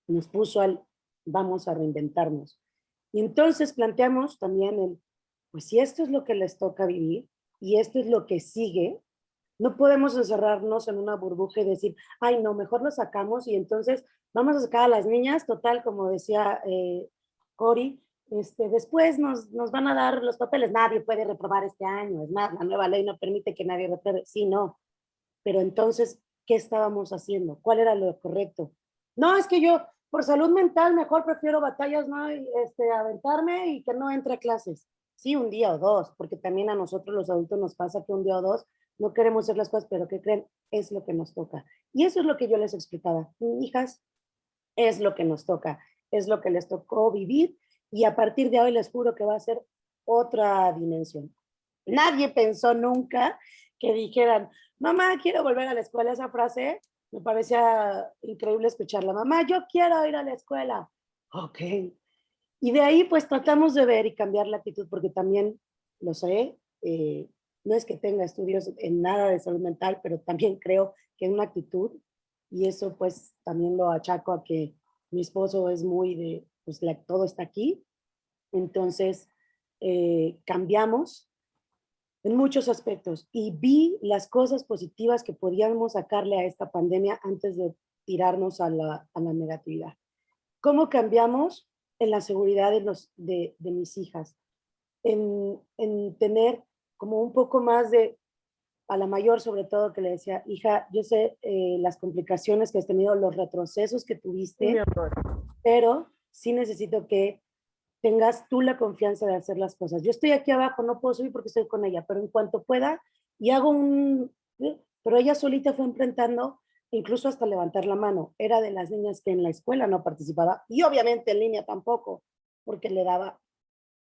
nos puso al vamos a reinventarnos. Y entonces planteamos también pues si esto es lo que les toca vivir y esto es lo que sigue, no podemos encerrarnos en una burbuja y decir, ay no, mejor lo sacamos y entonces vamos a sacar a las niñas, total, como decía Cori, después nos van a dar los papeles, nadie puede reprobar este año, es más, la nueva ley no permite que nadie repruebe, sí, no, pero entonces, ¿qué estábamos haciendo? ¿Cuál era lo correcto? No, es que yo, por salud mental, mejor prefiero batallas, ¿no? Aventarme y que no entre a clases. Sí, un día o dos, porque también a nosotros los adultos nos pasa que un día o dos no queremos hacer las cosas, pero ¿qué creen? Es lo que nos toca. Y eso es lo que yo les explicaba. Hijas, es lo que nos toca, es lo que les tocó vivir, y a partir de hoy les juro que va a ser otra dimensión. Nadie pensó nunca que dijeran, mamá, quiero volver a la escuela. Esa frase me parecía increíble escucharla. Mamá, yo quiero ir a la escuela. Ok. Y de ahí pues tratamos de ver y cambiar la actitud, porque también lo sé, no es que tenga estudios en nada de salud mental, pero también creo que es una actitud, y eso pues también lo achaco a que mi esposo es muy de, pues todo está aquí. Entonces cambiamos en muchos aspectos y vi las cosas positivas que podíamos sacarle a esta pandemia antes de tirarnos a la negatividad. ¿Cómo cambiamos? En la seguridad de mis hijas, en tener como un poco más de, a la mayor sobre todo, que le decía, hija, yo sé las complicaciones que has tenido, los retrocesos que tuviste, pero sí necesito que tengas tú la confianza de hacer las cosas. Yo estoy aquí abajo, no puedo subir porque estoy con ella, pero en cuanto pueda, y hago pero ella solita fue enfrentando, incluso hasta levantar la mano. Era de las niñas que en la escuela no participaba, y obviamente en línea tampoco, porque le daba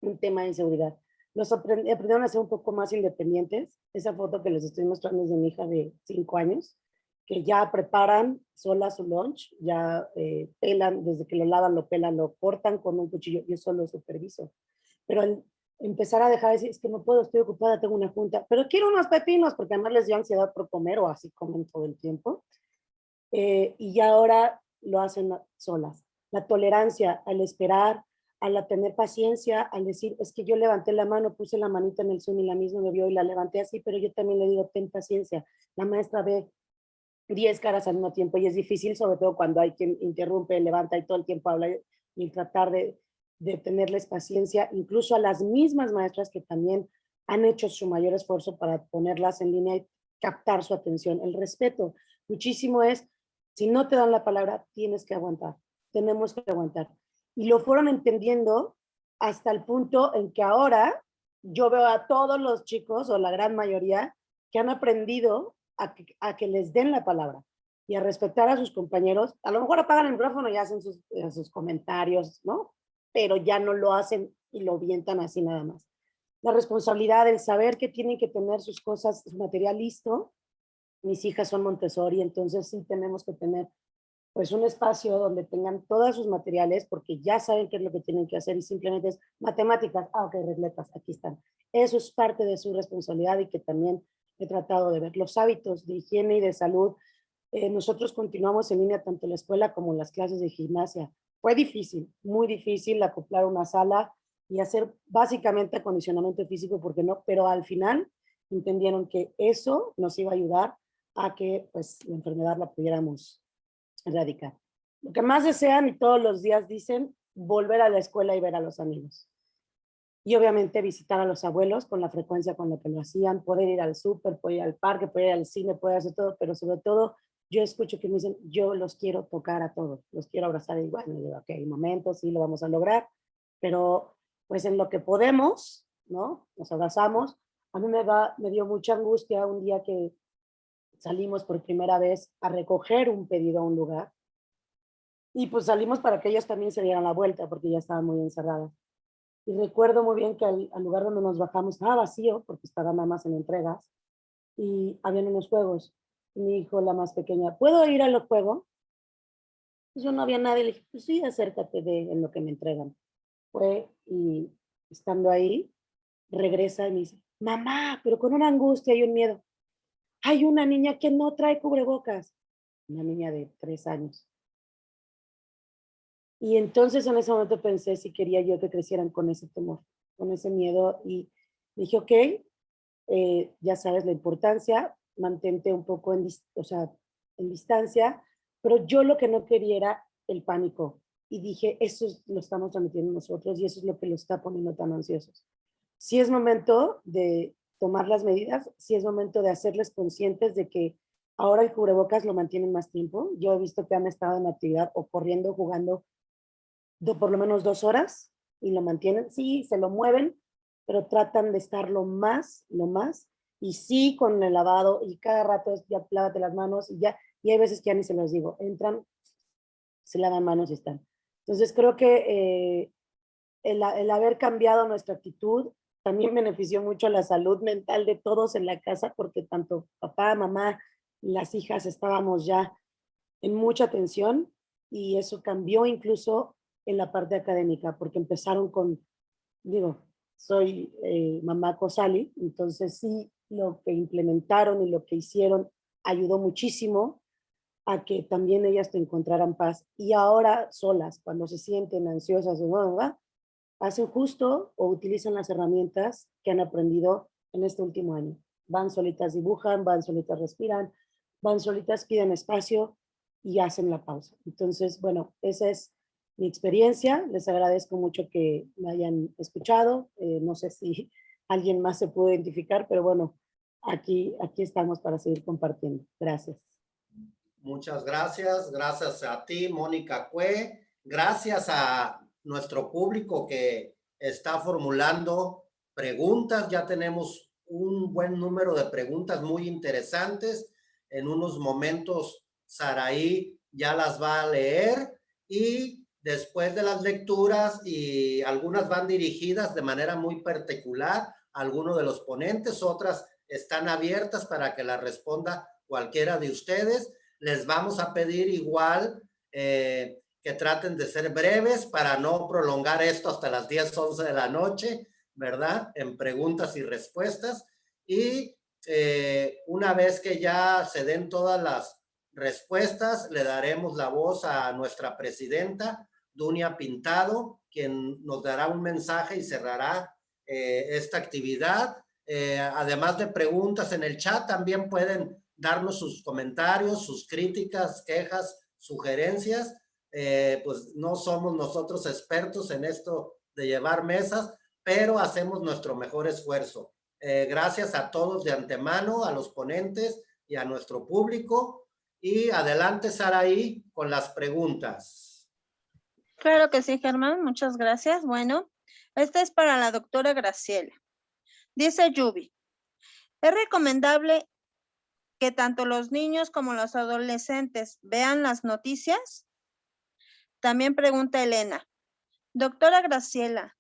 un tema de inseguridad. Los aprendieron a ser un poco más independientes. Esa foto que les estoy mostrando es de mi hija de 5 años, que ya preparan sola su lunch, ya pelan, desde que lo lavan, lo pelan, lo cortan con un cuchillo, yo solo superviso. Pero empezar a dejar de decir, es que no puedo, estoy ocupada, tengo una junta, pero quiero unos pepinos, porque además les dio ansiedad por comer, o así comen todo el tiempo. Y ya ahora lo hacen solas. La tolerancia al esperar, al tener paciencia, al decir, es que yo levanté la mano, puse la manita en el Zoom y la misma me vio y la levanté así, pero yo también le digo, ten paciencia. La maestra ve 10 caras al mismo tiempo y es difícil, sobre todo cuando hay quien interrumpe, levanta y todo el tiempo habla, y tratar de tenerles paciencia, incluso a las mismas maestras que también han hecho su mayor esfuerzo para ponerlas en línea y captar su atención. El respeto, muchísimo es, si no te dan la palabra, tienes que aguantar, tenemos que aguantar. Y lo fueron entendiendo hasta el punto en que ahora yo veo a todos los chicos, o la gran mayoría, que han aprendido a que les den la palabra y a respetar a sus compañeros. A lo mejor apagan el micrófono y hacen sus comentarios, ¿no? Pero ya no lo hacen y lo avientan así nada más. La responsabilidad, el saber que tienen que tener sus cosas, su material listo. Mis hijas son Montessori, entonces sí tenemos que tener pues un espacio donde tengan todos sus materiales porque ya saben qué es lo que tienen que hacer y simplemente es matemáticas, ok, regletas, aquí están. Eso es parte de su responsabilidad y que también he tratado de ver. Los hábitos de higiene y de salud, nosotros continuamos en línea tanto la escuela como las clases de gimnasia. Fue difícil, muy difícil acoplar una sala y hacer básicamente acondicionamiento físico, porque no, pero al final entendieron que eso nos iba a ayudar a que pues la enfermedad la pudiéramos erradicar. Lo que más desean y todos los días dicen, volver a la escuela y ver a los amigos. Y obviamente visitar a los abuelos con la frecuencia con la que lo hacían, poder ir al súper, poder ir al parque, poder ir al cine, poder hacer todo, pero sobre todo yo escucho que me dicen, yo los quiero tocar a todos, los quiero abrazar y bueno, digo, ok, hay momentos, sí lo vamos a lograr, pero pues en lo que podemos, ¿no? Nos abrazamos. A mí me dio mucha angustia un día que salimos por primera vez a recoger un pedido a un lugar y pues salimos para que ellos también se dieran la vuelta porque ya estaban muy encerradas. Y recuerdo muy bien que al lugar donde nos bajamos estaba vacío porque estaban nada más en entregas y habían unos juegos. Y mi hijo, la más pequeña, ¿puedo ir a los juegos? Pues yo no había nadie, le dije, pues sí, acércate en lo que me entregan. Fue y estando ahí, regresa y me dice, mamá, pero con una angustia y un miedo. Hay una niña que no trae cubrebocas. Una niña de 3 años. Y entonces en ese momento pensé si quería yo que crecieran con ese temor, con ese miedo y dije, ok, ya sabes la importancia, mantente un poco en distancia, pero yo lo que no quería era el pánico y dije, eso lo estamos transmitiendo nosotros y eso es lo que lo está poniendo tan ansiosos. Sí es momento de tomar las medidas, sí es momento de hacerles conscientes de que ahora el cubrebocas lo mantienen más tiempo. Yo he visto que han estado en actividad o corriendo, jugando por lo menos 2 horas y lo mantienen. Sí, se lo mueven, pero tratan de estar lo más, y sí con el lavado y cada rato es ya lávate las manos y ya, y hay veces que ya ni se los digo, entran, se lavan manos y están. Entonces creo que el haber cambiado nuestra actitud también benefició mucho a la salud mental de todos en la casa porque tanto papá, mamá, las hijas estábamos ya en mucha tensión y eso cambió incluso en la parte académica, porque empezaron con, soy mamá COSALI, entonces sí, lo que implementaron y lo que hicieron ayudó muchísimo a que también ellas te encontraran paz. Y ahora solas, cuando se sienten ansiosas, hacen justo o utilizan las herramientas que han aprendido en este último año. Van solitas, dibujan, van solitas, respiran, van solitas, piden espacio y hacen la pausa. Entonces, bueno, esa es mi experiencia. Les agradezco mucho que me hayan escuchado. No sé si alguien más se pudo identificar, pero bueno, aquí estamos para seguir compartiendo. Gracias. Muchas gracias. Gracias a ti, Mónica Cue. Gracias a nuestro público que está formulando preguntas. Ya tenemos un buen número de preguntas muy interesantes. En unos momentos, Saraí ya las va a leer y después de las lecturas, y algunas van dirigidas de manera muy particular a alguno de los ponentes, otras están abiertas para que las responda cualquiera de ustedes. Les vamos a pedir igual que traten de ser breves para no prolongar esto hasta las 10, 11 de la noche, ¿verdad? En preguntas y respuestas. Y una vez que ya se den todas las respuestas, le daremos la voz a nuestra presidenta, Dunia Pintado, quien nos dará un mensaje y cerrará esta actividad. Además de preguntas en el chat, también pueden darnos sus comentarios, sus críticas, quejas, sugerencias. Pues no somos nosotros expertos en esto de llevar mesas, pero hacemos nuestro mejor esfuerzo. Gracias a todos de antemano, a los ponentes y a nuestro público. Y adelante, Saraí, con las preguntas. Claro que sí, Germán. Muchas gracias. Bueno, esta es para la doctora Graciela. Dice Yubi, ¿es recomendable que tanto los niños como los adolescentes vean las noticias? También pregunta Elena, doctora Graciela,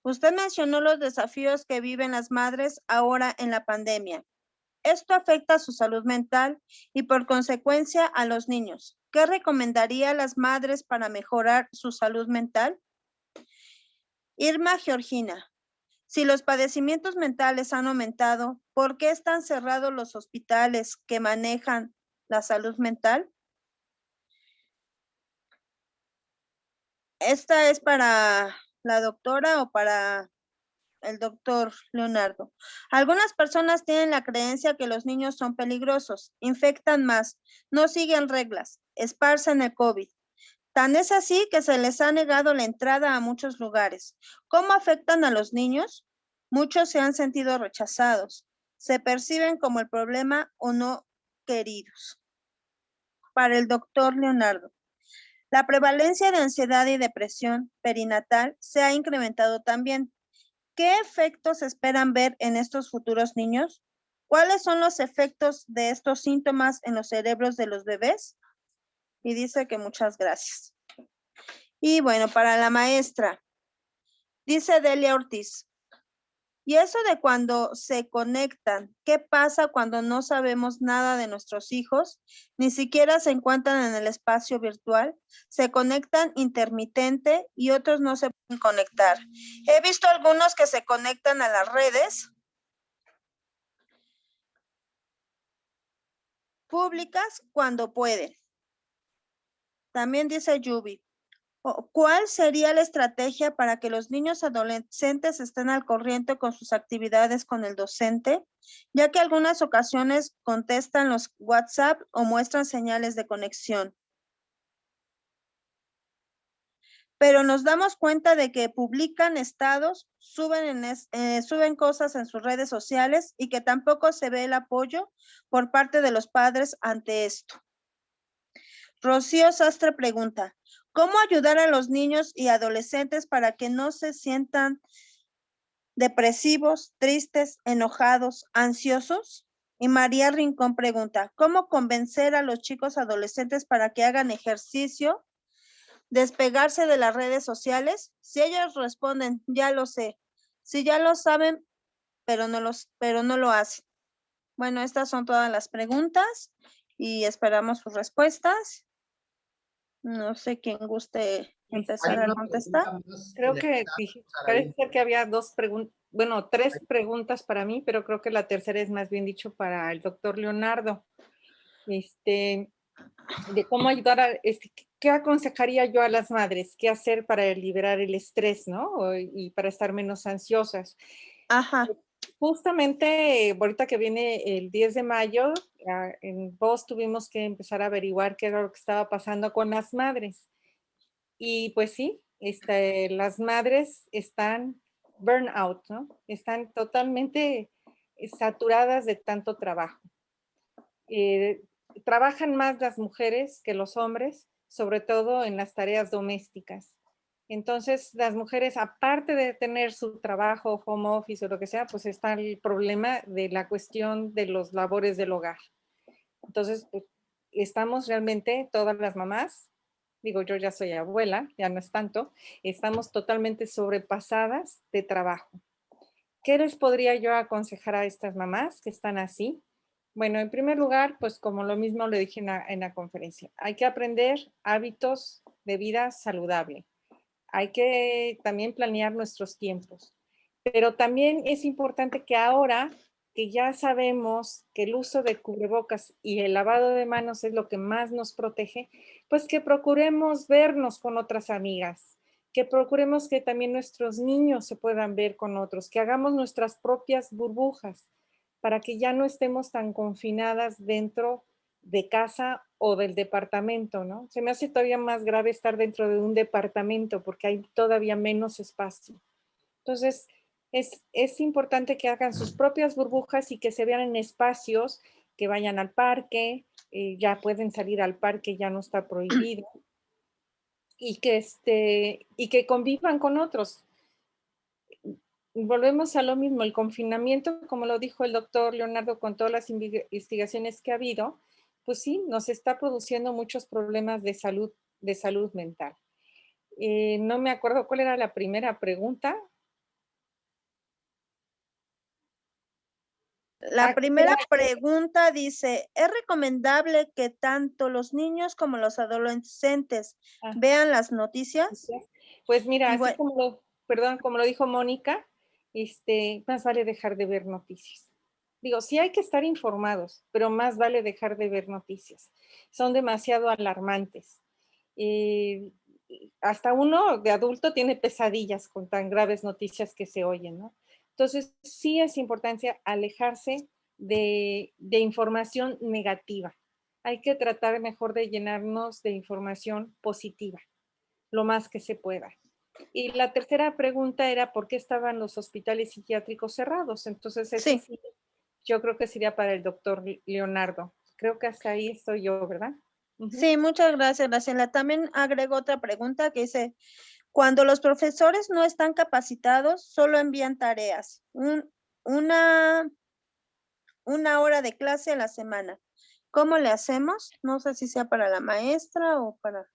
Usted mencionó los desafíos que viven las madres ahora en la pandemia. Esto afecta a su salud mental y por consecuencia a los niños. ¿Qué recomendaría a las madres para mejorar su salud mental? Irma Georgina, si los padecimientos mentales han aumentado, ¿por qué están cerrados los hospitales que manejan la salud mental? ¿Esta es para la doctora o para el doctor Leonardo? Algunas personas tienen la creencia que los niños son peligrosos, infectan más, no siguen reglas, esparcen el COVID. Tan es así que se les ha negado la entrada a muchos lugares. ¿Cómo afectan a los niños? Muchos se han sentido rechazados, se perciben como el problema o no queridos. Para el doctor Leonardo, la prevalencia de ansiedad y depresión perinatal se ha incrementado también. ¿Qué efectos esperan ver en estos futuros niños? ¿Cuáles son los efectos de estos síntomas en los cerebros de los bebés? Y dice que muchas gracias. Y bueno, para la maestra, dice Delia Ortiz, y eso de cuando se conectan, ¿qué pasa cuando no sabemos nada de nuestros hijos? Ni siquiera se encuentran en el espacio virtual, se conectan intermitente y otros no se pueden conectar. He visto algunos que se conectan a las redes públicas cuando pueden. También dice Yubi, ¿cuál sería la estrategia para que los niños adolescentes estén al corriente con sus actividades con el docente? Ya que algunas ocasiones contestan los WhatsApp o muestran señales de conexión. Pero nos damos cuenta de que publican estados, suben cosas en sus redes sociales y que tampoco se ve el apoyo por parte de los padres ante esto. Rocío Sastre pregunta, ¿cómo ayudar a los niños y adolescentes para que no se sientan depresivos, tristes, enojados, ansiosos? Y María Rincón pregunta, ¿cómo convencer a los chicos adolescentes para que hagan ejercicio, despegarse de las redes sociales? Si ellos responden, ya lo sé. Si ya lo saben, pero no lo hacen. Bueno, estas son todas las preguntas y esperamos sus respuestas. No sé quién guste empezar a contestar. Creo que parece ser que había tres preguntas para mí, pero creo que la tercera es más bien dicho para el doctor Leonardo. De cómo ayudar ¿qué aconsejaría yo a las madres? ¿Qué hacer para liberar el estrés, no? Y para estar menos ansiosas. Ajá. Justamente ahorita que viene el 10 de mayo, en Voz tuvimos que empezar a averiguar qué era lo que estaba pasando con las madres. Y pues sí, las madres están burnout, ¿no? Están totalmente saturadas de tanto trabajo. Trabajan más las mujeres que los hombres, sobre todo en las tareas domésticas. Entonces, las mujeres, aparte de tener su trabajo, home office o lo que sea, pues está el problema de la cuestión de los labores del hogar. Entonces, pues, estamos realmente, todas las mamás, digo, yo ya soy abuela, ya no es tanto, estamos totalmente sobrepasadas de trabajo. ¿Qué les podría yo aconsejar a estas mamás que están así? Bueno, en primer lugar, pues como lo mismo le dije en la conferencia, hay que aprender hábitos de vida saludable. Hay que también planear nuestros tiempos. Pero también es importante que ahora que ya sabemos que el uso de cubrebocas y el lavado de manos es lo que más nos protege, pues que procuremos vernos con otras amigas, que procuremos que también nuestros niños se puedan ver con otros, que hagamos nuestras propias burbujas para que ya no estemos tan confinadas dentro de casa o del departamento, ¿no? Se me hace todavía más grave estar dentro de un departamento porque hay todavía menos espacio. Entonces, es importante que hagan sus propias burbujas y que se vean en espacios, que vayan al parque, ya pueden salir al parque, ya no está prohibido, y que convivan con otros. Volvemos a lo mismo, el confinamiento, como lo dijo el doctor Leonardo, con todas las investigaciones que ha habido, pues sí, nos está produciendo muchos problemas de salud mental. No me acuerdo cuál era la primera pregunta. La primera pregunta dice, ¿es recomendable que tanto los niños como los adolescentes vean las noticias? Pues mira, así Bueno. como lo dijo Mónica, más vale dejar de ver noticias. Digo, sí hay que estar informados, pero más vale dejar de ver noticias. Son demasiado alarmantes. Hasta uno de adulto tiene pesadillas con tan graves noticias que se oyen, ¿no? Entonces, sí es importante alejarse de información negativa. Hay que tratar mejor de llenarnos de información positiva, lo más que se pueda. Y la tercera pregunta era ¿por qué estaban los hospitales psiquiátricos cerrados? Entonces, eso sí, yo creo que sería para el doctor Leonardo. Creo que hasta ahí estoy yo, ¿verdad? Sí, muchas gracias, Graciela. También agrego otra pregunta que dice, cuando los profesores no están capacitados, solo envían tareas, una hora de clase a la semana. ¿Cómo le hacemos? No sé si sea para la maestra o para...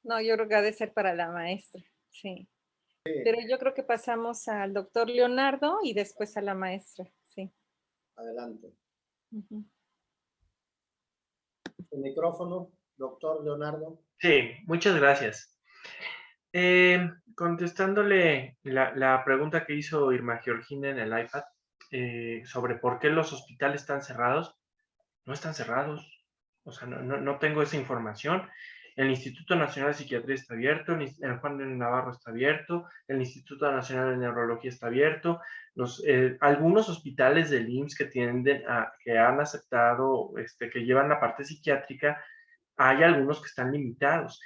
No, yo creo que ha de ser para la maestra, sí. Pero yo creo que pasamos al doctor Leonardo y después a la maestra, sí. Adelante. El micrófono, doctor Leonardo. Sí, muchas gracias. Contestándole la pregunta que hizo Irma Georgina en el iPad sobre por qué los hospitales están cerrados, no están cerrados. O sea, no tengo esa información. El Instituto Nacional de Psiquiatría está abierto, el Juan de Navarro está abierto, el Instituto Nacional de Neurología está abierto. Algunos hospitales del IMSS que han aceptado, que llevan la parte psiquiátrica, hay algunos que están limitados.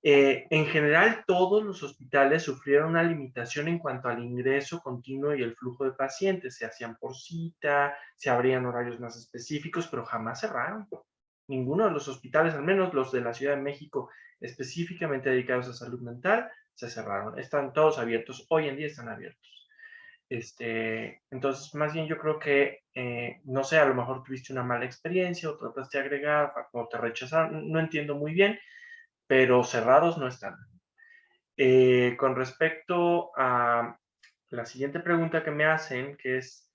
En general, todos los hospitales sufrieron una limitación en cuanto al ingreso continuo y el flujo de pacientes. Se hacían por cita, se abrían horarios más específicos, pero jamás cerraron. Ninguno de los hospitales, al menos los de la Ciudad de México, específicamente dedicados a salud mental, se cerraron. Están todos abiertos. Hoy en día están abiertos. Entonces, más bien yo creo que, no sé, a lo mejor tuviste una mala experiencia o trataste de agregar o te rechazaron. No entiendo muy bien, pero cerrados no están. Con respecto a la siguiente pregunta que me hacen, que es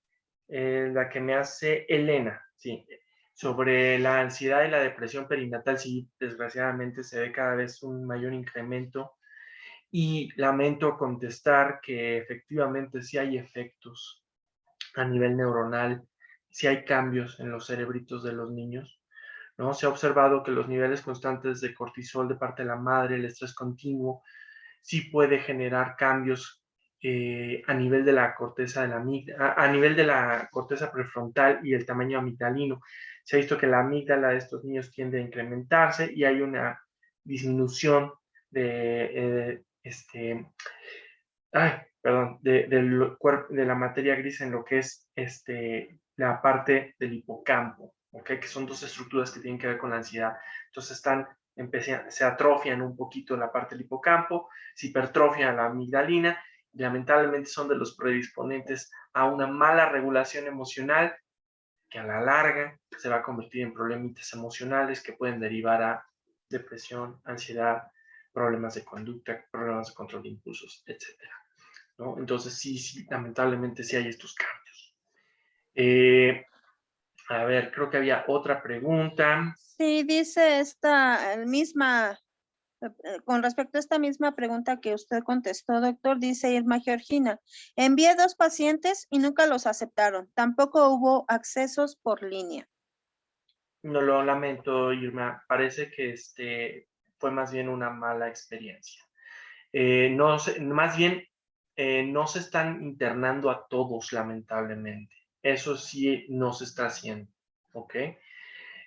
la que me hace Elena, sí, sobre la ansiedad y la depresión perinatal, sí, desgraciadamente se ve cada vez un mayor incremento y lamento contestar que efectivamente sí hay efectos a nivel neuronal, sí hay cambios en los cerebritos de los niños, ¿no? Se ha observado que los niveles constantes de cortisol de parte de la madre, el estrés continuo, sí puede generar cambios a nivel de la corteza de a nivel de la corteza prefrontal y el tamaño amigdalino. Se ha visto que la amígdala de estos niños tiende a incrementarse y hay una disminución de de la materia gris en lo que es la parte del hipocampo, ¿okay? Que son dos estructuras que tienen que ver con la ansiedad. Entonces se atrofian un poquito la parte del hipocampo, se hipertrofia la amigdalina, y lamentablemente son de los predisponentes a una mala regulación emocional que a la larga se va a convertir en problemitas emocionales que pueden derivar a depresión, ansiedad, problemas de conducta, problemas de control de impulsos, etc. ¿No? Entonces, sí, lamentablemente sí hay estos cambios. A ver, creo que había otra pregunta. Sí, dice esta misma, con respecto a esta misma pregunta que usted contestó, doctor, dice Irma Georgina, envié 2 pacientes y nunca los aceptaron. Tampoco hubo accesos por línea. No lo lamento, Irma. Parece que fue más bien una mala experiencia. Más bien, no se están internando a todos, lamentablemente. Eso sí no se está haciendo, ¿ok?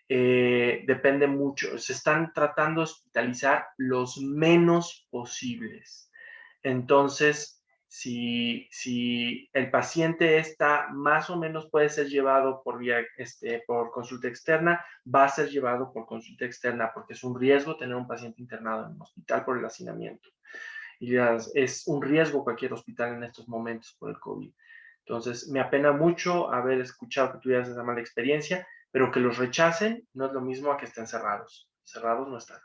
Depende mucho. Se están tratando de hospitalizar los menos posibles. Entonces, si el paciente está más o menos puede ser llevado por consulta externa, va a ser llevado por consulta externa porque es un riesgo tener un paciente internado en un hospital por el hacinamiento. Y es un riesgo cualquier hospital en estos momentos por el COVID. Entonces, me apena mucho haber escuchado que tuvieras esa mala experiencia, pero que los rechacen no es lo mismo a que estén cerrados. Cerrados no están.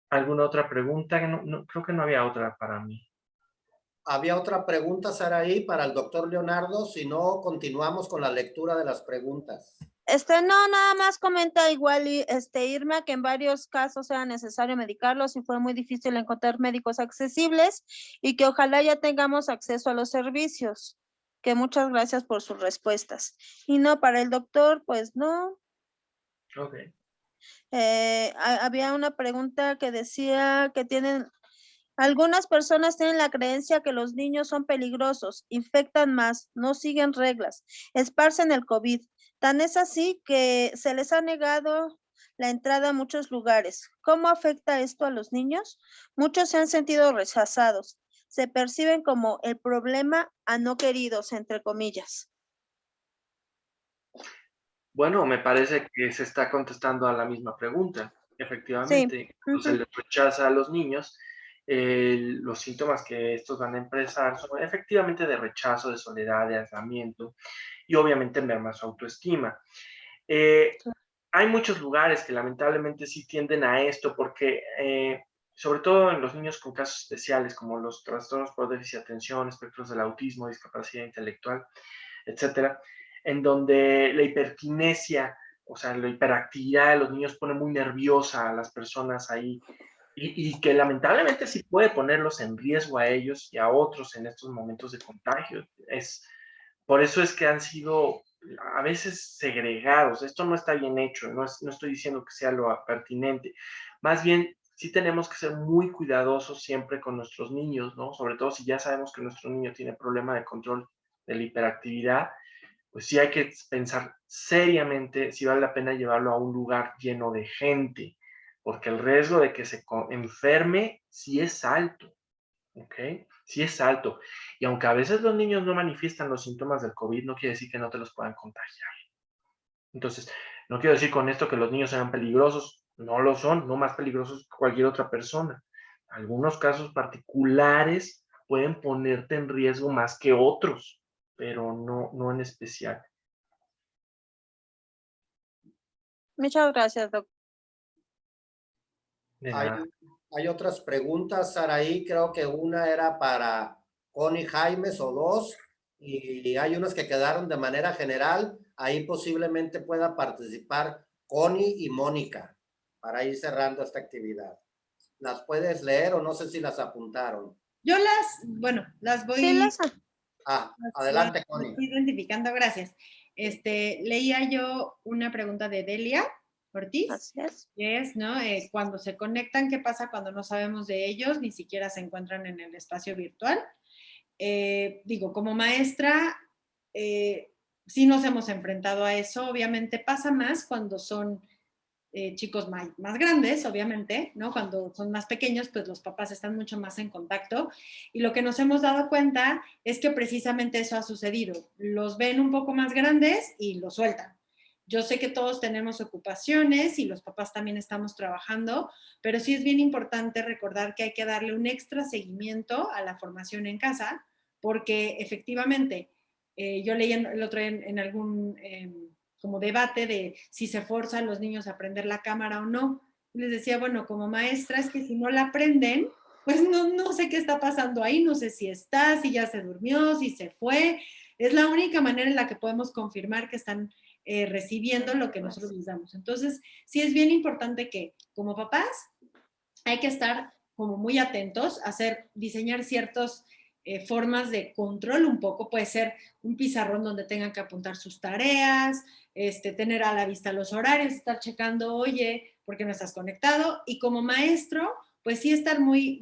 ¿Alguna otra pregunta? No, creo que no había otra para mí. ¿Había otra pregunta, Saraí, para el doctor Leonardo? Si no, continuamos con la lectura de las preguntas. No, nada más comenta igual Irma, que en varios casos era necesario medicarlos y fue muy difícil encontrar médicos accesibles y que ojalá ya tengamos acceso a los servicios. Que muchas gracias por sus respuestas. Y no, para el doctor, pues no. Ok. Había una pregunta que decía que algunas personas tienen la creencia que los niños son peligrosos, infectan más, no siguen reglas, esparcen el COVID. Tan es así que se les ha negado la entrada a muchos lugares. ¿Cómo afecta esto a los niños? Muchos se han sentido rechazados. Se perciben como el problema a no queridos, entre comillas. Bueno, me parece que se está contestando a la misma pregunta. Efectivamente, cuando se les rechaza a los niños, los síntomas que estos van a expresar son efectivamente de rechazo, de soledad, de aislamiento y obviamente merma su autoestima. Hay muchos lugares que lamentablemente sí tienden a esto porque, sobre todo en los niños con casos especiales como los trastornos por déficit de atención, espectros del autismo, discapacidad intelectual, etcétera, en donde la hiperquinesia, o sea, la hiperactividad de los niños pone muy nerviosa a las personas ahí y que lamentablemente sí puede ponerlos en riesgo a ellos y a otros en estos momentos de contagio. Por eso es que han sido a veces segregados. Esto no está bien hecho, no estoy diciendo que sea lo pertinente. Más bien, sí tenemos que ser muy cuidadosos siempre con nuestros niños, ¿no? Sobre todo si ya sabemos que nuestro niño tiene problema de control de la hiperactividad, pues sí hay que pensar seriamente si vale la pena llevarlo a un lugar lleno de gente, porque el riesgo de que se enferme sí es alto, ¿ok? Sí es alto. Y aunque a veces los niños no manifiestan los síntomas del COVID, no quiere decir que no te los puedan contagiar. Entonces, no quiero decir con esto que los niños sean peligrosos, no lo son, no más peligrosos que cualquier otra persona. Algunos casos particulares pueden ponerte en riesgo más que otros, pero no en especial. Muchas gracias, doctor. De nada. Hay otras preguntas, Saraí. Creo que una era para Connie Jaimes o dos, y hay unas que quedaron de manera general. Ahí posiblemente pueda participar Connie y Mónica para ir cerrando esta actividad. ¿Las puedes leer o no sé si las apuntaron? Yo las voy... Sí, adelante, Connie. Estoy identificando, gracias. Leía yo una pregunta de Delia Ortiz. Así es. Que es, ¿no? Cuando se conectan, ¿qué pasa cuando no sabemos de ellos? Ni siquiera se encuentran en el espacio virtual. Como maestra, sí nos hemos enfrentado a eso. Obviamente pasa más cuando son chicos más grandes, obviamente, ¿no? Cuando son más pequeños, pues los papás están mucho más en contacto. Y lo que nos hemos dado cuenta es que precisamente eso ha sucedido. Los ven un poco más grandes y los sueltan. Yo sé que todos tenemos ocupaciones y los papás también estamos trabajando, pero sí es bien importante recordar que hay que darle un extra seguimiento a la formación en casa, porque efectivamente, yo leí el otro día en algún como debate de si se forza a los niños a aprender la cámara o no. Les decía, bueno, como maestra es que si no la aprenden, pues no sé qué está pasando ahí, no sé si está, si ya se durmió, si se fue. Es la única manera en la que podemos confirmar que están recibiendo lo que nosotros les damos. Entonces, sí es bien importante que como papás hay que estar como muy atentos, diseñar ciertas formas de control un poco. Puede ser un pizarrón donde tengan que apuntar sus tareas, tener a la vista los horarios, estar checando, oye, ¿por qué no estás conectado? Y como maestro, pues sí estar muy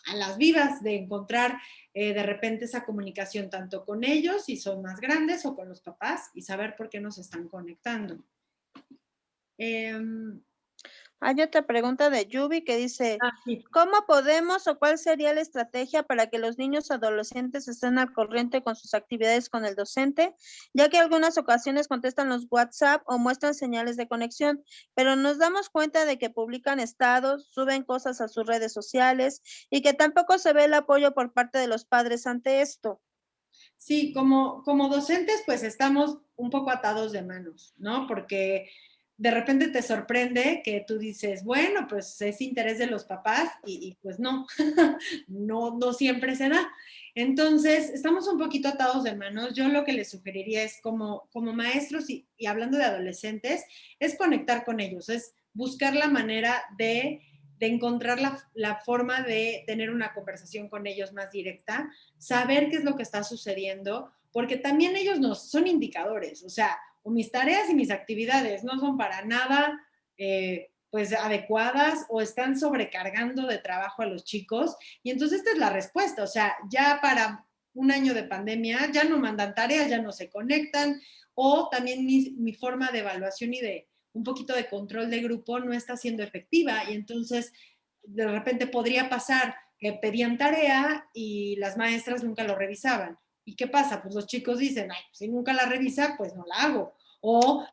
a las vivas de encontrar de repente esa comunicación tanto con ellos, si son más grandes, o con los papás, y saber por qué nos están conectando. Hay otra pregunta de Yubi que dice, sí. ¿cómo podemos o cuál sería la estrategia para que los niños adolescentes estén al corriente con sus actividades con el docente? Ya que algunas ocasiones contestan los WhatsApp o muestran señales de conexión, pero nos damos cuenta de que publican estados, suben cosas a sus redes sociales y que tampoco se ve el apoyo por parte de los padres ante esto. Sí, como docentes, pues estamos un poco atados de manos, ¿no? Porque de repente te sorprende que tú dices, bueno, pues es interés de los papás y pues no, no siempre se da. Entonces, estamos un poquito atados de manos. Yo lo que les sugeriría es como maestros y hablando de adolescentes, es conectar con ellos, es buscar la manera de encontrar la forma de tener una conversación con ellos más directa, saber qué es lo que está sucediendo, porque también ellos nos son indicadores, o sea, o mis tareas y mis actividades no son para nada pues adecuadas o están sobrecargando de trabajo a los chicos y entonces esta es la respuesta, o sea, ya para un año de pandemia ya no mandan tareas, ya no se conectan o también mi forma de evaluación y de un poquito de control de grupo no está siendo efectiva y entonces de repente podría pasar que pedían tarea y las maestras nunca lo revisaban. ¿Y qué pasa? Pues los chicos dicen, ay, si nunca la revisa, pues no la hago. O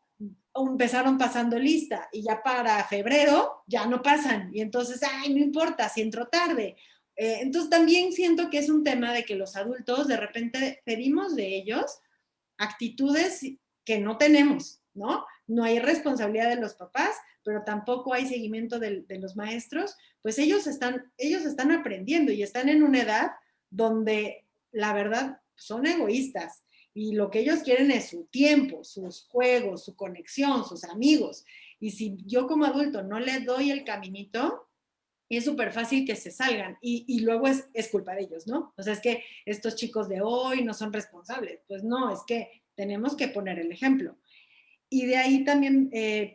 empezaron pasando lista y ya para febrero ya no pasan. Y entonces, ay, no importa si entro tarde. Entonces también siento que es un tema de que los adultos de repente pedimos de ellos actitudes que no tenemos, ¿no? No hay responsabilidad de los papás, pero tampoco hay seguimiento de los maestros, pues ellos están aprendiendo y están en una edad donde la verdad son egoístas y lo que ellos quieren es su tiempo, sus juegos, su conexión, sus amigos. Y si yo como adulto no les doy el caminito, es súper fácil que se salgan y luego es culpa de ellos, ¿no? O sea, es que estos chicos de hoy no son responsables. Pues no, es que tenemos que poner el ejemplo. Y de ahí también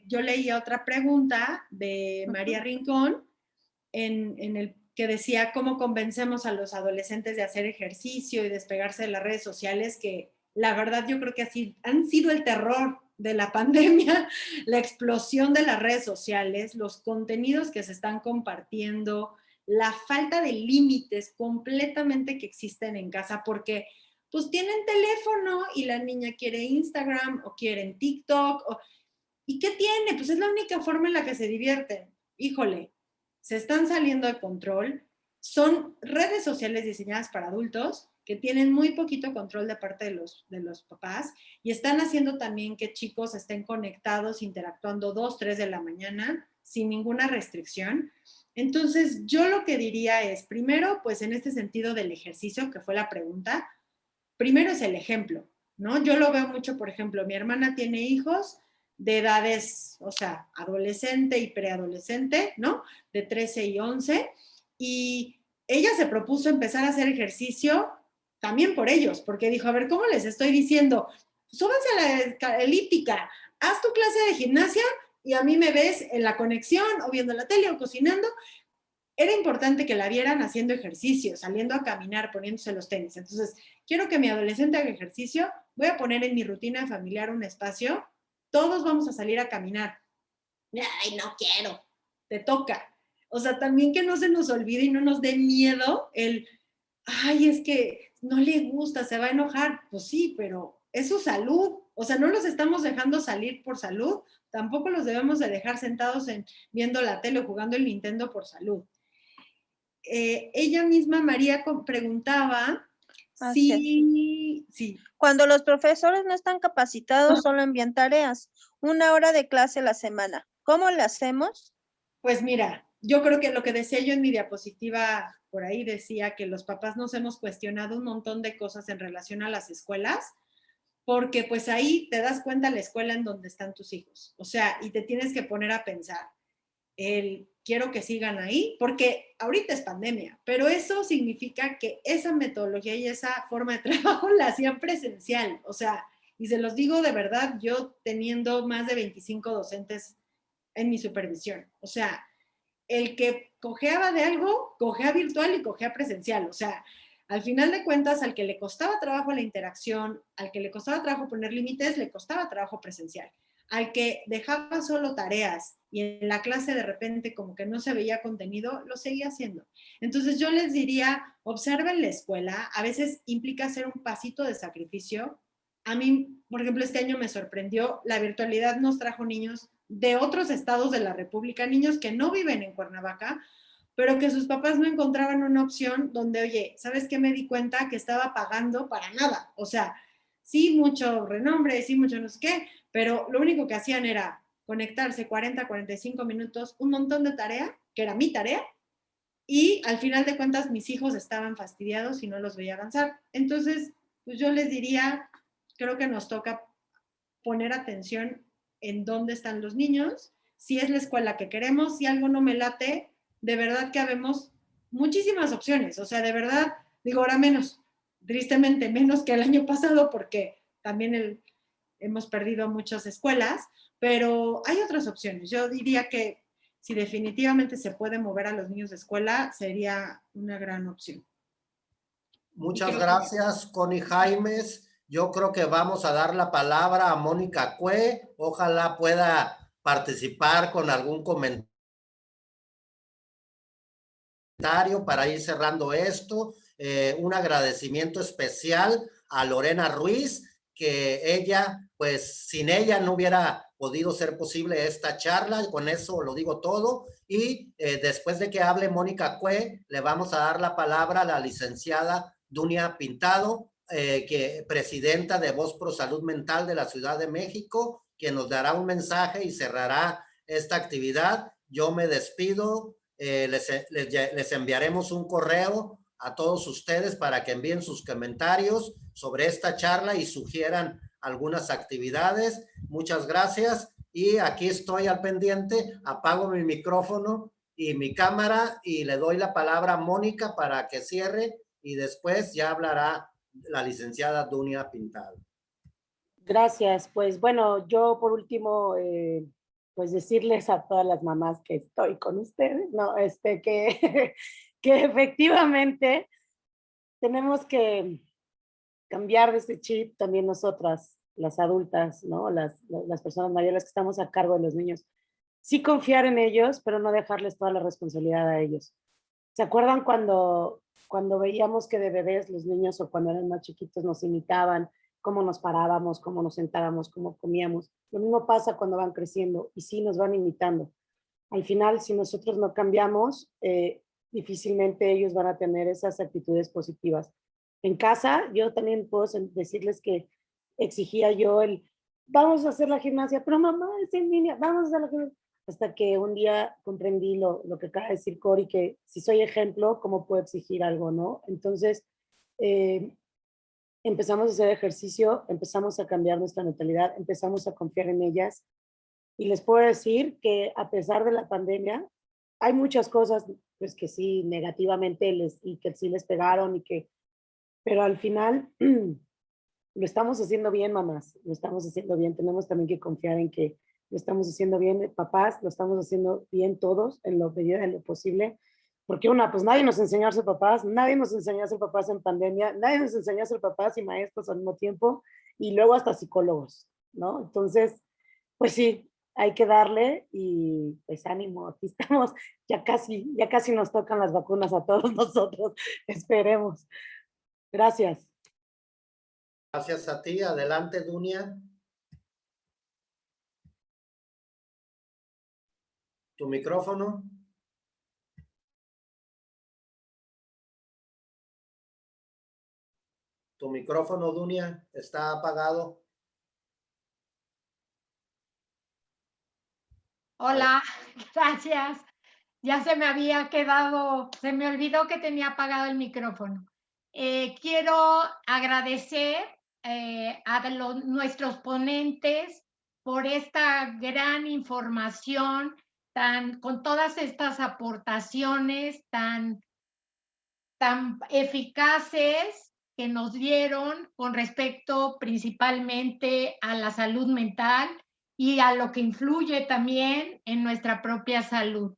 yo leía otra pregunta de María Rincón en el que decía cómo convencemos a los adolescentes de hacer ejercicio y despegarse de las redes sociales, que la verdad yo creo que así han sido el terror de la pandemia, la explosión de las redes sociales, los contenidos que se están compartiendo, la falta de límites completamente que existen en casa, porque pues tienen teléfono y la niña quiere Instagram o quieren TikTok. ¿Y qué tiene? Pues es la única forma en la que se divierten. Híjole, se están saliendo de control. Son redes sociales diseñadas para adultos que tienen muy poquito control de parte de los papás y están haciendo también que chicos estén conectados, interactuando 2, 3 de la mañana sin ninguna restricción. Entonces, yo lo que diría es, primero, pues en este sentido del ejercicio, que fue la pregunta, primero es el ejemplo, ¿no? Yo lo veo mucho, por ejemplo, mi hermana tiene hijos de edades, o sea, adolescente y preadolescente, ¿no? De 13 y 11, y ella se propuso empezar a hacer ejercicio también por ellos, porque dijo, a ver, ¿cómo les estoy diciendo? Súbanse a la elíptica, haz tu clase de gimnasia y a mí me ves en la conexión o viendo la tele o cocinando. Era importante que la vieran haciendo ejercicio, saliendo a caminar, poniéndose los tenis. Entonces, quiero que mi adolescente haga ejercicio, voy a poner en mi rutina familiar un espacio, todos vamos a salir a caminar. Ay, no quiero, te toca. O sea, también que no se nos olvide y no nos dé miedo ay, es que no le gusta, se va a enojar. Pues sí, pero es su salud. O sea, no los estamos dejando salir por salud, tampoco los debemos de dejar sentados viendo la tele o jugando el Nintendo por salud. Ella misma, María, preguntaba sí. Cuando los profesores no están capacitados, solo envían tareas, 1 hora de clase a la semana. ¿Cómo le hacemos? Pues mira, yo creo que lo que decía yo en mi diapositiva por ahí decía que los papás nos hemos cuestionado un montón de cosas en relación a las escuelas, porque pues ahí te das cuenta la escuela en donde están tus hijos. O sea, y te tienes que poner a pensar, quiero que sigan ahí, porque ahorita es pandemia, pero eso significa que esa metodología y esa forma de trabajo la hacían presencial. O sea, y se los digo de verdad, yo teniendo más de 25 docentes en mi supervisión. O sea, el que cojeaba de algo, cojea virtual y cojea presencial. O sea, al final de cuentas, al que le costaba trabajo la interacción, al que le costaba trabajo poner límites, le costaba trabajo presencial. Al que dejaba solo tareas y en la clase de repente como que no se veía contenido, lo seguía haciendo. Entonces yo les diría, observen la escuela, a veces implica hacer un pasito de sacrificio. A mí, por ejemplo, este año me sorprendió, la virtualidad nos trajo niños de otros estados de la República, niños que no viven en Cuernavaca, pero que sus papás no encontraban una opción donde, oye, ¿sabes qué? Me di cuenta que estaba pagando para nada. O sea, sí, mucho renombre, sí, mucho no sé qué, pero lo único que hacían era conectarse 40, 45 minutos, un montón de tarea, que era mi tarea, y al final de cuentas mis hijos estaban fastidiados y no los veía avanzar. Entonces, pues yo les diría, creo que nos toca poner atención en dónde están los niños, si es la escuela que queremos, si algo no me late, de verdad que habemos muchísimas opciones, o sea, de verdad, digo, ahora menos, tristemente menos que el año pasado, porque también hemos perdido muchas escuelas, pero hay otras opciones. Yo diría que si definitivamente se puede mover a los niños de escuela, sería una gran opción. Muchas gracias, Connie Jaimes. Yo creo que vamos a dar la palabra a Mónica Cue. Ojalá pueda participar con algún comentario para ir cerrando esto. Un agradecimiento especial a Lorena Ruiz, que ella, pues sin ella no hubiera podido ser posible esta charla, y con eso lo digo todo. Y después de que hable Mónica Cue, le vamos a dar la palabra a la licenciada Dunia Pintado, presidenta de Voz Pro Salud Mental de la Ciudad de México, quien nos dará un mensaje y cerrará esta actividad. Yo me despido. Les enviaremos un correo a todos ustedes para que envíen sus comentarios sobre esta charla y sugieran algunas actividades. Muchas gracias y aquí estoy al pendiente. Apago mi micrófono y mi cámara y le doy la palabra a Mónica para que cierre y después ya hablará la licenciada Dunia Pintado. Gracias. Pues bueno, yo por último, pues decirles a todas las mamás que estoy con ustedes, no, que efectivamente tenemos que cambiar de este chip también nosotras, las adultas, ¿no? Las personas mayores que estamos a cargo de los niños. Sí confiar en ellos, pero no dejarles toda la responsabilidad a ellos. ¿Se acuerdan cuando veíamos que de bebés los niños o cuando eran más chiquitos nos imitaban, cómo nos parábamos, cómo nos sentábamos, cómo comíamos? Lo mismo pasa cuando van creciendo y sí nos van imitando. Al final, si nosotros no cambiamos, difícilmente ellos van a tener esas actitudes positivas. En casa, yo también puedo decirles que exigía yo vamos a hacer la gimnasia, pero mamá, es en línea, vamos a hacer la gimnasia. Hasta que un día comprendí lo que acaba de decir Cori, que si soy ejemplo, ¿cómo puedo exigir algo, no? Entonces, empezamos a hacer ejercicio, empezamos a cambiar nuestra mentalidad, empezamos a confiar en ellas. Y les puedo decir que a pesar de la pandemia, hay muchas cosas pues, que sí, negativamente, y que sí les pegaron, pero al final lo estamos haciendo bien, mamás, lo estamos haciendo bien. Tenemos también que confiar en que lo estamos haciendo bien, papás, lo estamos haciendo bien todos, en lo medida de lo posible. Porque pues nadie nos enseñó a ser papás, nadie nos enseñó a ser papás en pandemia, nadie nos enseñó a ser papás y maestros al mismo tiempo, y luego hasta psicólogos, ¿no? Entonces, pues sí, hay que darle y pues ánimo, aquí estamos, ya casi nos tocan las vacunas a todos nosotros, esperemos. Gracias. Gracias a ti. Adelante, Dunia. Tu micrófono. Tu micrófono, Dunia, está apagado. Hola, gracias. Ya se me había quedado, se me olvidó que tenía apagado el micrófono. Quiero agradecer a nuestros ponentes por esta gran información, con todas estas aportaciones tan eficaces que nos dieron con respecto principalmente a la salud mental y a lo que influye también en nuestra propia salud.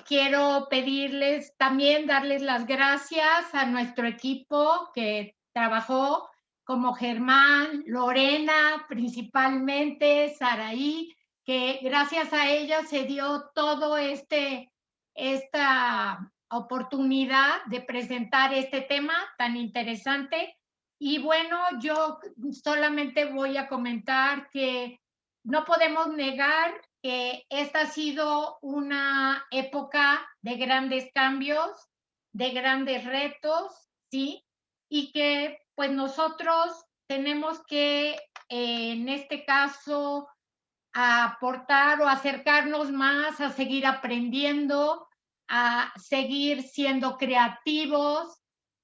Quiero pedirles también, darles las gracias a nuestro equipo que trabajó, como Germán, Lorena, principalmente Saraí, que gracias a ella se dio todo esta oportunidad de presentar este tema tan interesante. Y bueno, yo solamente voy a comentar que no podemos negar que esta ha sido una época de grandes cambios, de grandes retos, ¿sí? Y que pues nosotros tenemos que, en este caso, a aportar o acercarnos más, a seguir aprendiendo, a seguir siendo creativos,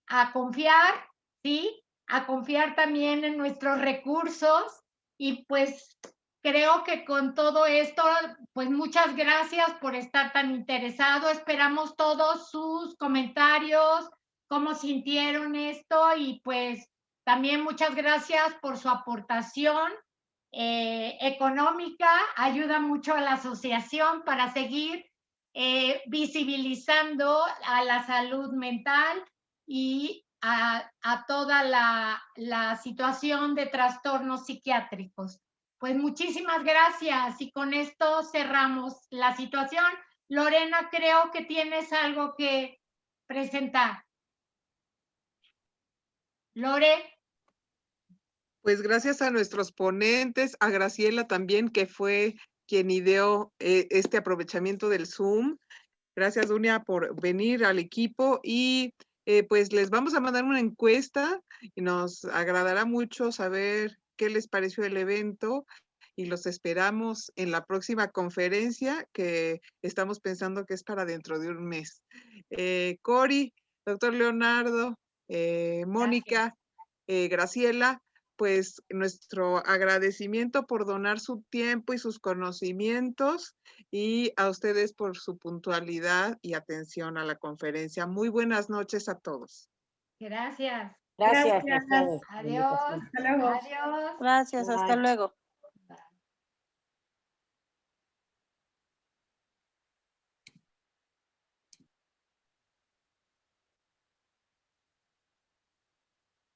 a confiar, ¿sí? A confiar también en nuestros recursos y pues creo que con todo esto, pues muchas gracias por estar tan interesado. Esperamos todos sus comentarios, cómo sintieron esto y pues también muchas gracias por su aportación económica. Ayuda mucho a la asociación para seguir visibilizando a la salud mental y a toda la situación de trastornos psiquiátricos. Pues muchísimas gracias y con esto cerramos la situación. Lorena, creo que tienes algo que presentar. Lore. Pues gracias a nuestros ponentes, a Graciela también, que fue quien ideó este aprovechamiento del Zoom. Gracias, Dunia, por venir al equipo y pues les vamos a mandar una encuesta y nos agradará mucho saber qué les pareció el evento y los esperamos en la próxima conferencia que estamos pensando que es para dentro de un mes. Cori, doctor Leonardo, Mónica, Graciela, pues nuestro agradecimiento por donar su tiempo y sus conocimientos y a ustedes por su puntualidad y atención a la conferencia. Muy buenas noches a todos. Gracias. Gracias. Adiós. Hasta luego. Adiós. Gracias, hasta luego.